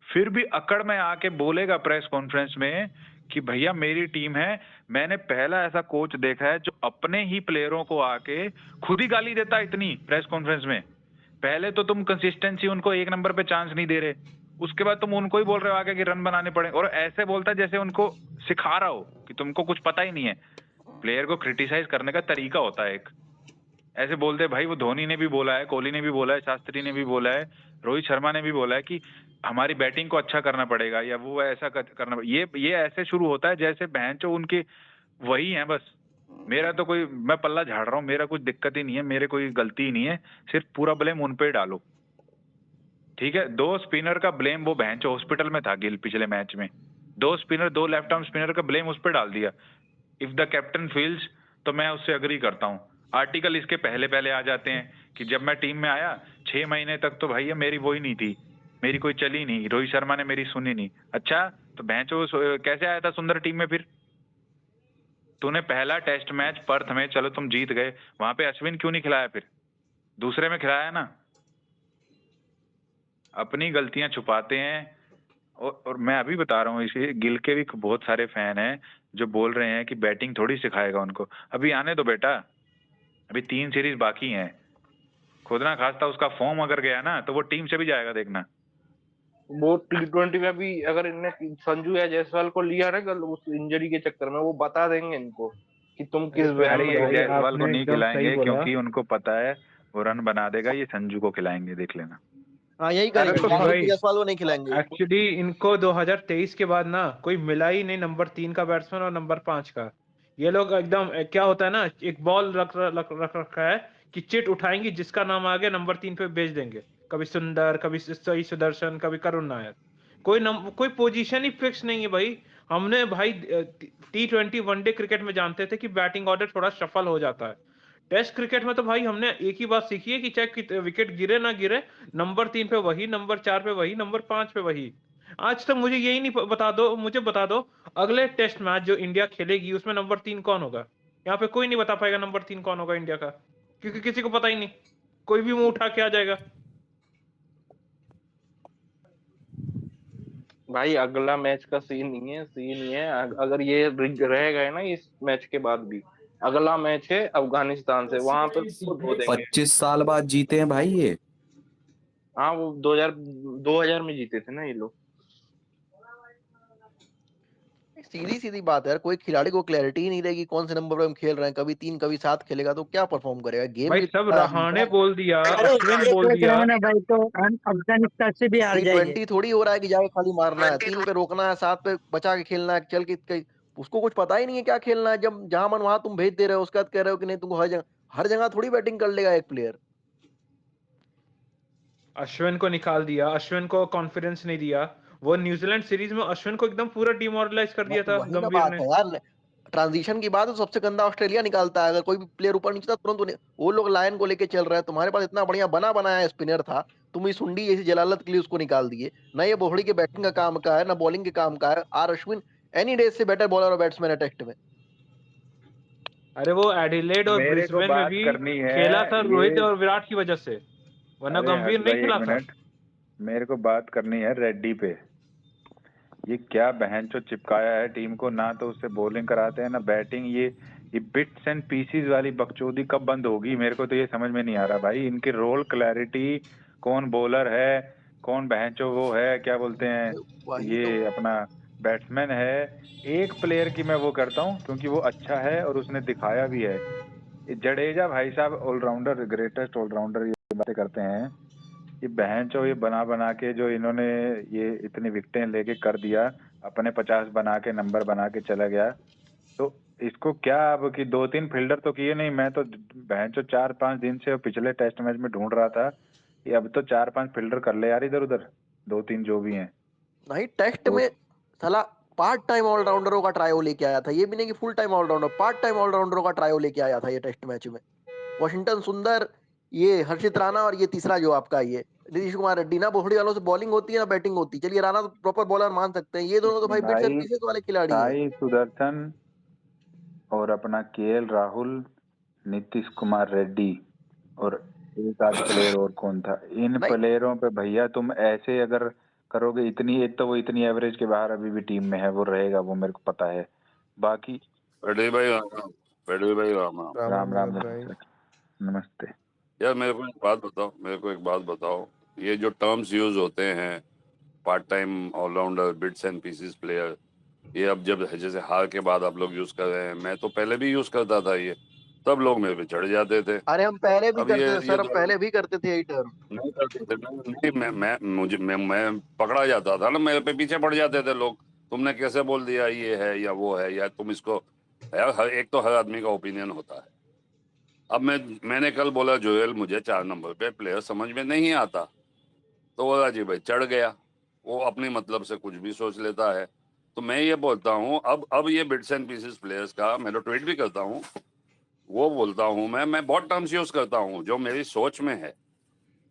फिर भी अकड़ में आके बोलेगा प्रेस कॉन्फ्रेंस में कि भैया मेरी टीम है। मैंने पहला ऐसा कोच देखा है जो अपने ही प्लेयरों को आके खुद ही गाली देता है इतनी प्रेस कॉन्फ्रेंस में। पहले तो तुम कंसिस्टेंसी उनको 1 नंबर पे चांस नहीं दे रहे, उसके बाद तुम उनको ही बोल रहे हो आगे कि रन बनाने पड़े, और ऐसे बोलता है जैसे उनको सिखा रहा हो कि तुमको कुछ पता ही नहीं है। प्लेयर को क्रिटिसाइज करने का तरीका होता है एक, ऐसे बोलते हैं भाई। वो धोनी ने भी बोला है, कोहली ने भी बोला है, शास्त्री ने भी बोला है, रोहित शर्मा ने भी बोला है कि हमारी बैटिंग को अच्छा करना पड़ेगा, या वो ऐसा करना, ये ऐसे शुरू होता है जैसे बहनचो उनके वही है बस। मेरा तो कोई, मैं पल्ला झाड़ रहा हूँ, मेरा कुछ दिक्कत ही नहीं है, मेरे कोई गलती ही नहीं है, सिर्फ पूरा ब्लेम उन पे डालो, ठीक है। 2 स्पिनर का ब्लेम, वो बहनचो हॉस्पिटल में था गिल पिछले मैच में, 2 स्पिनर, 2 लेफ्ट आर्म स्पिनर का ब्लेम उस पर डाल दिया। इफ द कैप्टन फील्स, तो मैं उससे अग्री करता हूँ। आर्टिकल इसके पहले पहले आ जाते हैं कि जब मैं टीम में आया 6 महीने तक तो भैया मेरी वो ही नहीं थी, मेरी कोई चली नहीं, रोहित शर्मा ने मेरी सुनी नहीं। अच्छा तो भैंचो कैसे आया था सुंदर टीम में? फिर तूने पहला टेस्ट मैच पर्थ में, चलो तुम जीत गए, वहां पे अश्विन क्यों नहीं खिलाया? फिर दूसरे में खिलाया ना। अपनी गलतियां छुपाते हैं। और मैं अभी बता रहा हूँ, इसे गिल के भी बहुत सारे फैन हैं जो बोल रहे हैं कि बैटिंग थोड़ी सिखाएगा उनको। अभी आने दो बेटा, अभी 3 सीरीज बाकी हैं। खुद ना खास्ता उसका फॉर्म अगर गया ना तो वो टीम से भी जाएगा, देखना। वो T20 में भी अगर इनने संजू या जायसवाल को लिया ना कल उस इंजरी के चक्कर में, वो बता देंगे इनको कि तुम किस वहम अरे में ये थे। जायसवाल को आपने नहीं एकदम सही खिलाएंगे बोला। क्योंकि उनको पता है वो रन बना देगा, ये संजू को खिलाएंगे, देख लेना। हाँ यही अरे करेंगे, तो जायसवाल भाई जायसवाल को नहीं खिलाएंगे। एक्चुअली इनको 2023 के बाद ना कोई मिला ही नहीं नंबर 3 का बैट्समैन और नंबर 5 का। ये लोग एकदम क्या होता है ना, एक बॉल रख रखा है कि चिट उठाएंगी, जिसका नाम आ गया नंबर 3 पे भेज देंगे। कभी सुंदर, कभी सही सुदर्शन, कभी करुण नायर। कोई पोजीशन ही फिक्स नहीं है भाई। हमने भाई T20 वनडे क्रिकेट में जानते थे कि बैटिंग ऑर्डर थोड़ा शफल हो जाता है। टेस्ट क्रिकेट में तो भाई हमने एक ही बात सीखी है कि चाहे विकेट गिरे ना गिरे, नंबर 3 पे वही, नंबर 4 पे वही, नंबर 5 पे वही। आज तक मुझे यही नहीं मुझे बता दो अगले टेस्ट मैच जो इंडिया खेलेगी उसमें नंबर 3 कौन होगा? यहाँ पे कोई नहीं बता पाएगा नंबर 3 कौन होगा इंडिया का, क्योंकि किसी को पता ही नहीं। कोई भी मुंह उठा के आ जाएगा। भाई अगला मैच का सीन नहीं है, अगर ये रह गए ना इस मैच के बाद भी, अगला मैच है अफगानिस्तान से, वहां पर उसको धो देंगे। 25 साल बाद जीते हैं भाई ये। हाँ वो 2000 में जीते थे ना ये लोग। सीधी सीधी बात है यार, कोई खिलाड़ी को क्लैरिटी ही नहीं रहेगी कौन से नंबर पे हम खेल रहे हैं, कभी 3 कभी 7 खेलेगा तो क्या परफॉर्म करेगा? गेम भाई भी सब इतना रहाणे बोल दिया, अरे अश्विन ये बोल सोच रहे दिया। हो ना भाई, तो हम अफगानिस्तान से भी हार जाएंगे। T20 थोड़ी हो रहा है कि जाके खाली मारना है, 3 पे रोकना है, 7 पे बचा के खेलना है, चल के उसको कुछ पता ही नहीं है क्या खेलना है। जब जहां मन वहां तुम भेज दे रहे हो, उसके बाद कह रहे हो कि नहीं तुमको हर जगह थोड़ी बैटिंग कर लेगा एक प्लेयर। अश्विन को निकाल दिया, अश्विन को कॉन्फिडेंस नहीं दिया। वो न्यूजीलैंड सीरीज में अश्विन को एकदम पूरा डिमोरलाइज कर दिया था वही ना गंभीर बात ने। है यार, ट्रांजिशन की बात है तो सबसे गंदा ऑस्ट्रेलिया निकालता है। अगर कोई भी प्लेयर ऊपर नीचे था तुरंत वो लोग लायन को लेके चल रहे हैं, तुम्हारे पास इतना बढ़िया बना बनाया स्पिनर था, तुम इस सुंडी जैसी जलालत के लिए उसको निकाल दिए। ना ये बोहड़ी के बैटिंग का काम का है, ना बॉलिंग के काम का है। आर अश्विन एनी डे से बेटर बॉलर और बैट्समैन है टेस्ट में। अरे वो एडिलेड और मेरे को ब्रिस्बेन में बात भी करनी है खेला था रोहित ये। और विराट की वजह से, वरना अरे हर्ष गंभीर नहीं भाई एक खेला था। मिनट, मेरे को बात करनी है रेड्डी पे। ये क्या बहनचो चिपकाया है टीम को, ना तो उससे बॉलिंग कराते हैं ना बैटिंग। ये बिट्स एंड पीसीज वाली बकचोदी कब बंद होगी? मेरे को तो ये समझ में नहीं आ रहा भाई। इनके रोल क्लैरिटी, कौन बॉलर है, कौन बहनचो वो है, क्या बोलते हैं वही तो। ये अपना बैट्समैन है। एक प्लेयर की मैं वो करता हूँ क्योंकि वो अच्छा है और उसने दिखाया भी है। ये जडेजा भाई साहब ऑलराउंडर, ग्रेटेस्ट ऑलराउंडर, ये बातें करते हैं। ये बहनचो ये बना बना के जो इन्होंने ये इतनी विकेटें लेके कर दिया, अपने 50 बना के नंबर बना के चला गया। तो इसको क्या अब कि 2-3 फील्डर तो किए नहीं। मैं तो भैंचो 4-5 दिन से पिछले टेस्ट मैच में ढूंढ रहा था कि अब तो 4-5 फील्डर कर ले यार इधर उधर, 2-3 जो भी हैं। नहीं, टेस्ट तो में साला पार्ट टाइम ऑलराउंडरों का ट्रायो लेके आया था, ये भी नहीं कि full time allrounder, part time ऑलराउंडरों का ट्रायो लेके आया था ये टेस्ट मैच में। वॉशिंगटन सुंदर, ये हर्षित राणा, और ये तीसरा जो आपका ये नीतीश कुमार रेड्डी ना, बोहड़ी वालों से बॉलिंग होती है ना बैटिंग होती है। चलिए राणा तो प्रॉपर बॉलर मान सकते हैं, ये दोनों तो भाई बिट्स एंड भाई पीसेस वाले खिलाड़ी हैं। साई सुदर्शन और अपना केएल राहुल, नीतीश कुमार रेड्डी और एक आध प्लेयर और कौन था, इन नहीं प्लेयरों पे भैया तुम ऐसे अगर करोगे इतनी, एक तो वो इतनी एवरेज के बाहर अभी भी टीम में है, वो रहेगा, वो मेरे को पता है। बाकी पटेल भाई राम राम। पटेल भाई राम राम। राम राम राम राम धर्म भाई। सर, नमस्ते। यार मेरे को एक बात बताओ, ये जो टर्म्स यूज होते हैं part time allrounder, bits and pieces player, ये अब जब जैसे हार के बाद आप लोग यूज कर रहे हैं, मैं तो पहले भी यूज करता था ये, तब लोग मेरे पे चढ़ जाते थे। अरे हम पहले भी अब करते थे ये सर, हम पहले भी करते थे यही टर्म। नहीं करते थे ना, नहीं मैं पकड़ा जाता था ना, मेरे पे पीछे पड़ जाते थे लोग, तुमने कैसे बोल दिया ये है या वो है, या तुम इसको, यार हर एक तो हर आदमी का ओपिनियन होता है। अब मैंने कल बोला जोएल मुझे 4 नंबर पे प्लेयर समझ में नहीं आता, तो बोला जी भाई चढ़ गया, वो अपनी मतलब से कुछ भी सोच लेता है। तो मैं ये बोलता हूँ, अब ये बिट्स एंड पीसेस प्लेयर्स का मैं तो ट्वीट भी करता हूँ, वो बोलता हूँ मैं बहुत टर्म्स यूज करता हूँ जो मेरी सोच में है,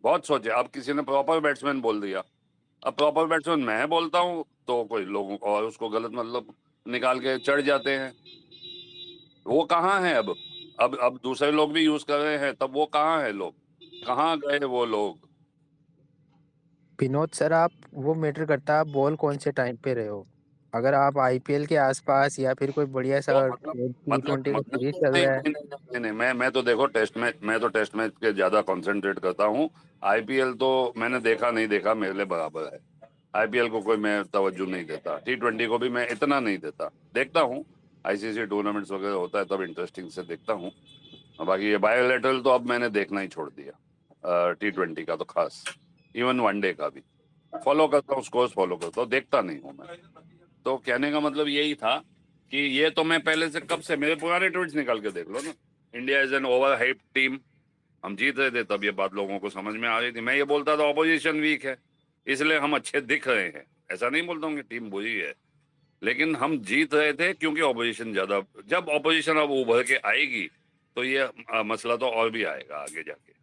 बहुत सोचे। अब किसी ने प्रॉपर बैट्समैन बोल दिया, अब प्रॉपर बैट्समैन मैं बोलता हूँ तो कोई लोग और उसको गलत मतलब निकाल के चढ़ जाते हैं। वो कहाँ है अब दूसरे लोग भी यूज कर रहे हैं, तब वो कहाँ है लोग, कहाँ गए वो लोग? विनोद सर, आप वो मैटर करता है आप बॉल कौन से टाइम पे रहे हो। अगर आप आईपीएल के आसपास या फिर कोई बढ़िया तो सा मतलब T20 का सीरीज चल नहीं रहा है। नहीं नहीं नहीं, नहीं, मैं तो देखो टेस्ट मैच के ज्यादा कंसंट्रेट करता हूँ। आईपीएल तो मैंने देखा नहीं देखा, मेरे लिए बराबर है। आईपीएल को कोई मैं तवज्जो नहीं देता, T20 को भी मैं इतना नहीं देता, देखता हूँ आईसीसी टूर्नामेंट्स वगैरह होता है तब इंटरेस्टिंग से देखता हूँ। बाकी ये बायोलेटरल तो अब मैंने देखना ही छोड़ दिया, T20 का तो खास, इवन वनडे का भी फॉलो करता हूँ, स्कोर्स फॉलो करता हूँ, देखता नहीं हूँ मैं। तो कहने का मतलब यही था कि ये तो मैं पहले से, कब से मेरे पुराने ट्वीट्स निकाल के देख लो ना, India is an over hype team, हम जीत रहे थे तब ये बात लोगों को समझ में आ रही थी। मैं ये बोलता था ऑपोजिशन वीक है इसलिए हम अच्छे दिख रहे हैं, ऐसा नहीं बोलता हूँ कि टीम बुरी है, लेकिन हम जीत रहे थे क्योंकि ऑपोजिशन ज्यादा, जब ऑपोजिशन अब उभर के आएगी तो ये मसला तो और भी आएगा आगे जाके।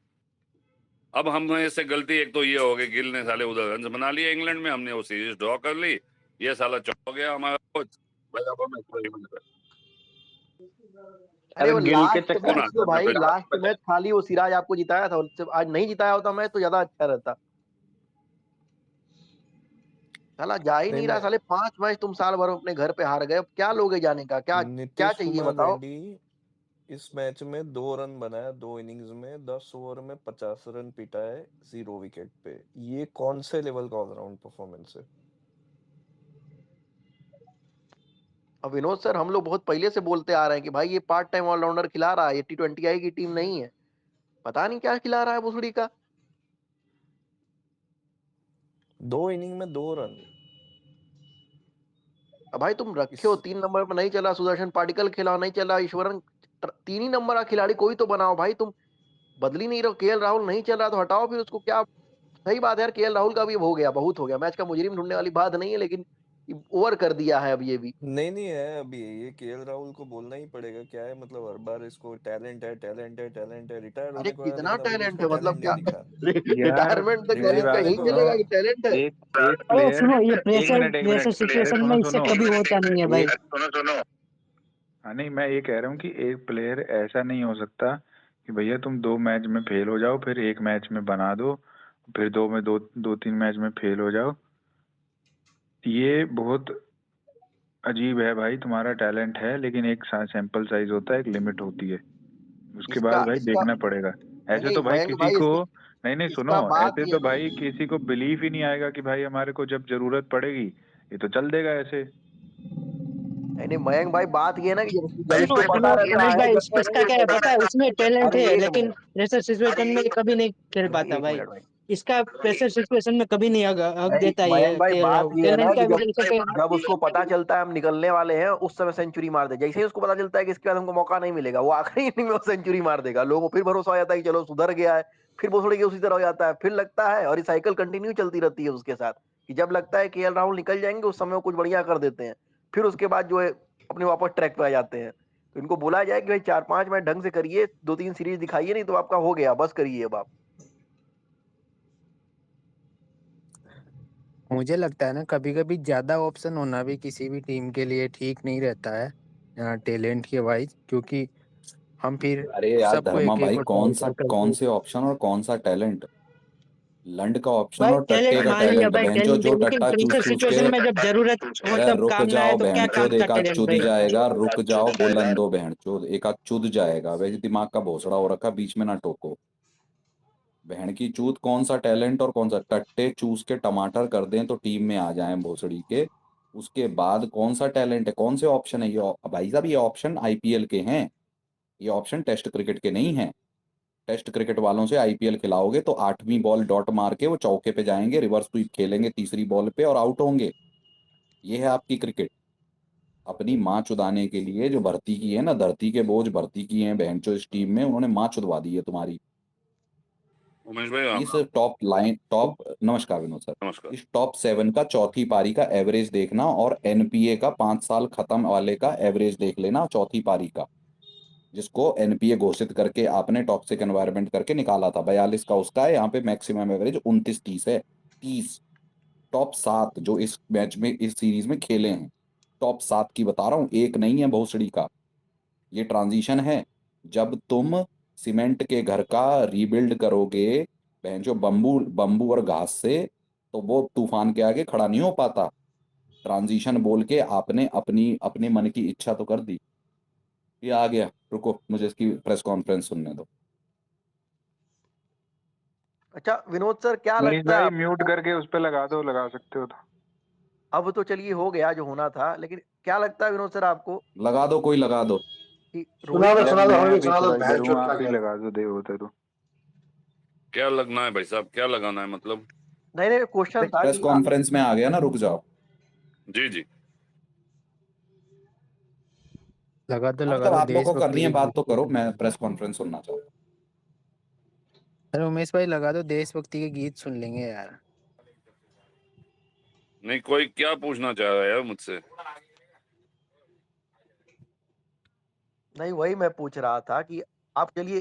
अब हम इससे गलती एक तो ये हो गई, गिल ने साले उधर रन बना लिए इंग्लैंड में, हमने वो सीरीज ड्रॉ कर ली, ये साला चौक हो गया हमारा कोच। भाई अब हम experiment करें। अरे वो गिल के लास्ट चक्कर मैच तो भाई, फिर लास्ट मैच खाली वो सिराज आपको जिताया था, और जब आज नहीं जिताया होता मैच तो ज्यादा अच्छा रहता। साला जा ही नहीं, नहीं रहा, मैं साले 5 मैच तुम साल भर अपने घर पे हार गए, अब क्या लोगे जाने का, क्या क्या नीतीश चाहिए कुमार बताओ। रेड्डी इस मैच में 2 रन बनाया, 2 इनिंग्स में 10 ओवर में 50 रन पीटा है 0 विकेट पे। ये कौन से लेवल का ऑलराउंड परफॉर्मेंस है? अब विनोद सर, हम लोग बहुत पहले से बोलते आ रहे हैं कि भाई ये पार्ट टाइम ऑलराउंडर खिला रहा है, ये T20 की टीम नहीं है, पता नहीं क्या खिला रहा है भुसड़ी का। 2 इनिंग में 2 रन। अब भाई तुम रखे हो इस 3 नंबर पर, नहीं चला सुदर्शन पाटिकल खिलाओ, नहीं चला ईश्वरन, 3 ही नंबर का खिलाड़ी कोई तो बनाओ भाई, तुम बदली नहीं रहो। केएल राहुल नहीं चल रहा तो हटाओ फिर उसको, क्या। सही बात है यार, केएल राहुल का भी अब हो गया, बहुत हो गया, मैच का मुजरिम ढूंढने वाली बात नहीं है, लेकिन ओवर कर दिया है अब ये भी। नहीं है अभी, ये केएल राहुल को बोलना ही पड़ेगा। क्या है मतलब, हर बार इसको टैलेंट है टैलेंट है टैलेंट है, रिटायर अरे होने को आया कितना लेकिन अभी भी टैलेंट इसको है, मतलब टैलेंट क्या। नहीं दिखा। यार रिटायरमेंट तक मेरी यानी बात कहीं सुनो, चलेगा कि टैलेंट है। एक अरे प्लेयर, सुनो, ये एक मिनट एक प्रेशर मिनट, अरे सिचुएशन में सुनो इससे सुनो, कभी होता नहीं है भाई। सुनो हाँ नहीं, मैं ये कह रहा हूँ कि एक प्लेयर ऐसा नहीं हो सकता कि भैया तुम 2 मैच में फेल हो जाओ, फिर 1 मैच में बना दो, फिर 2 3 मैच में फेल हो जाओ। ये बहुत अजीब है भाई, तुम्हारा टैलेंट है लेकिन एक सैंपल साइज होता है, एक लिमिट होती है, उसके इसका बाद भाई इसका देखना पड़ेगा। नहीं ऐसे नहीं तो भाई मयंक किसी भाई, को, इसकी नहीं सुनो, इसका बात ऐसे ये तो नहीं। भाई किसी को बिलीव ही नहीं आएगा कि भाई हमारे को जब जरूरत पड़ेगी ये तो चल देगा ऐसे। नहीं नहीं मयंक भाई, बात ये है ना कि जब सुनो इसको पता सुनो रहता उमेश है भाई, जब इसका क्या है पता है, उसमें टैलेंट अरे है एक लेकिन मिनट प्रेशर सिचुएशन में कभी नहीं खेल पाता एक भाई। मिनट भाई। इसका प्रेशर सिचुएशन में कभी नहीं हक नहीं देता मयंक ये भाई, बात ये है ना टैलेंट कि क्या जब कर सके। जब उसको पता चलता है हम निकलने वाले हैं, उस समय सेंचुरी मार दे। जैसे ही उसको पता चलता है कि इसके बाद हमको मौका नहीं मिलेगा, वो आखिरी इनिंग में सेंचुरी मार देगा। लोगों को फिर भरोसा हो जाता है कि चलो सुधर गया है, फिर वो थोड़ी उसी तरह हो जाता है, फिर लगता है, और ये साइकिल कंटिन्यू चलती रहती है उसके साथ, कि जब लगता है केएल राहुल निकल जाएंगे उस समय वो कुछ बढ़िया कर देते हैं, फिर उसके बाद जो है अपने वापस ट्रैक पे आ जाते हैं। तो इनको बोला जाए कि भाई 4-5 मैच ढंग से करिए, 2-3 सीरीज दिखाइए, नहीं तो आपका हो गया, बस करिए अब आप। मुझे लगता है ना कभी कभी ज्यादा ऑप्शन होना भी किसी भी टीम के लिए ठीक नहीं रहता है टैलेंट के वाइज, क्योंकि हम फिर अरे यार सबको धर्मा एक एक भाई, को ट्राई कर कौन करके। से ऑप्शन और कौन सा टैलेंट? लंड का ऑप्शन भाई और टट्टे टैलेंट का मान लिया टैलेंट, भाई, बहनचो टैलेंट है जो लेकिन टट्टा चूस प्रेशर चूस के। सिचुएशन में जब जरूरत हो अरे तब रुक काम ना आए जाओ तो क्या काम बहनचोद, का एक आध टैलेंट चुद भाई। जाएगा, रुक जाओ बोलन दो बहनचोद, एक आध चुद जाएगा, वैसे दिमाग का भोसड़ा हो रखा, बीच में ना टोको। बहन की चूत, कौन सा टैलेंट और कौन सा टट्टे चूस के टमाटर कर दें तो टीम में आ जाएं भोसड़ी के। उसके बाद कौन सा टैलेंट है, कौन से ऑप्शन है ये? भाई साहब ये ऑप्शन आईपीएल के हैं, ये ऑप्शन टेस्ट क्रिकेट के नहीं हैं। टेस्ट क्रिकेट वालों से आईपीएल खिलाओगे तो 8वीं बॉल डॉट मार के वो चौके पे जाएंगे, रिवर्स स्वीप खेलेंगे तीसरी बॉल पे और आउट होंगे। ये है आपकी क्रिकेट। अपनी माँ चुदाने के लिए जो भर्ती की है ना, धरती के बोझ भर्ती की है बहनचो इस टीम में, उन्होंने माँ चुदवा दी है तुम्हारी। उमेश भाई इस टॉप लाइन टॉप नमस्कार विनोद सर। नमस्कार। इस टॉप 7 का चौथी पारी का एवरेज देखना और एनपीए का 5 साल खत्म वाले का एवरेज देख लेना चौथी पारी का, जिसको एनपीए घोषित करके आपने टॉक्सिक एनवायरनमेंट करके निकाला था। 42 का उसका है, यहाँ पे मैक्सिमम एवरेज 29-30 है। 30 टॉप 7 जो इस मैच में इस सीरीज में खेले हैं, टॉप 7 की बता रहा हूँ, एक नहीं है भोसड़ी का। ये ट्रांजिशन है। जब तुम सीमेंट के घर का रीबिल्ड करोगे बहन जो बम्बू बम्बू और घास से, तो वो तूफान के आगे खड़ा नहीं हो पाता। ट्रांजिशन बोल के आपने अपनी अपने मन की इच्छा तो कर दी। ये आ गया, रुको मुझे इसकी प्रेस कॉन्फ्रेंस सुनने दो। अच्छा विनोद सर, क्या मनीष लगता है भाई म्यूट आपको? करके उस पे लगा दो, लगा सकते हो तो। अब तो चलिए हो गया जो होना था, लेकिन क्या लगता है विनोद सर आपको लगा दो, कोई लगा दो। कि सुना रोहित दो का यार सुना दो, मैं हमें भी अभी सुना दो, थोड़ा इधर बहन हूँ, चोद आप क्या ही कह लगा दो, दे होता तो। क्या लगना है भाई साहब, क्या लगाना है मतलब? नहीं नहीं क्वेश्चन था प्रेस कि कॉन्फ्रेंस में आ गया ना, रुक जाओ। जी जी। लगा मतलब दो आप लोग को देशभक्ति करनी है के बात तो गीत। करो, मैं प्रेस कॉन्फ्रेंस सुनना चाहूँ। अरे उमेश भाई लगा दो, देशभक्ति के गीत सुन लेंगे यार। नहीं, कोई क्या पूछना चाह रहा है यार मुझसे? नहीं, वही मैं पूछ रहा था कि आप चलिए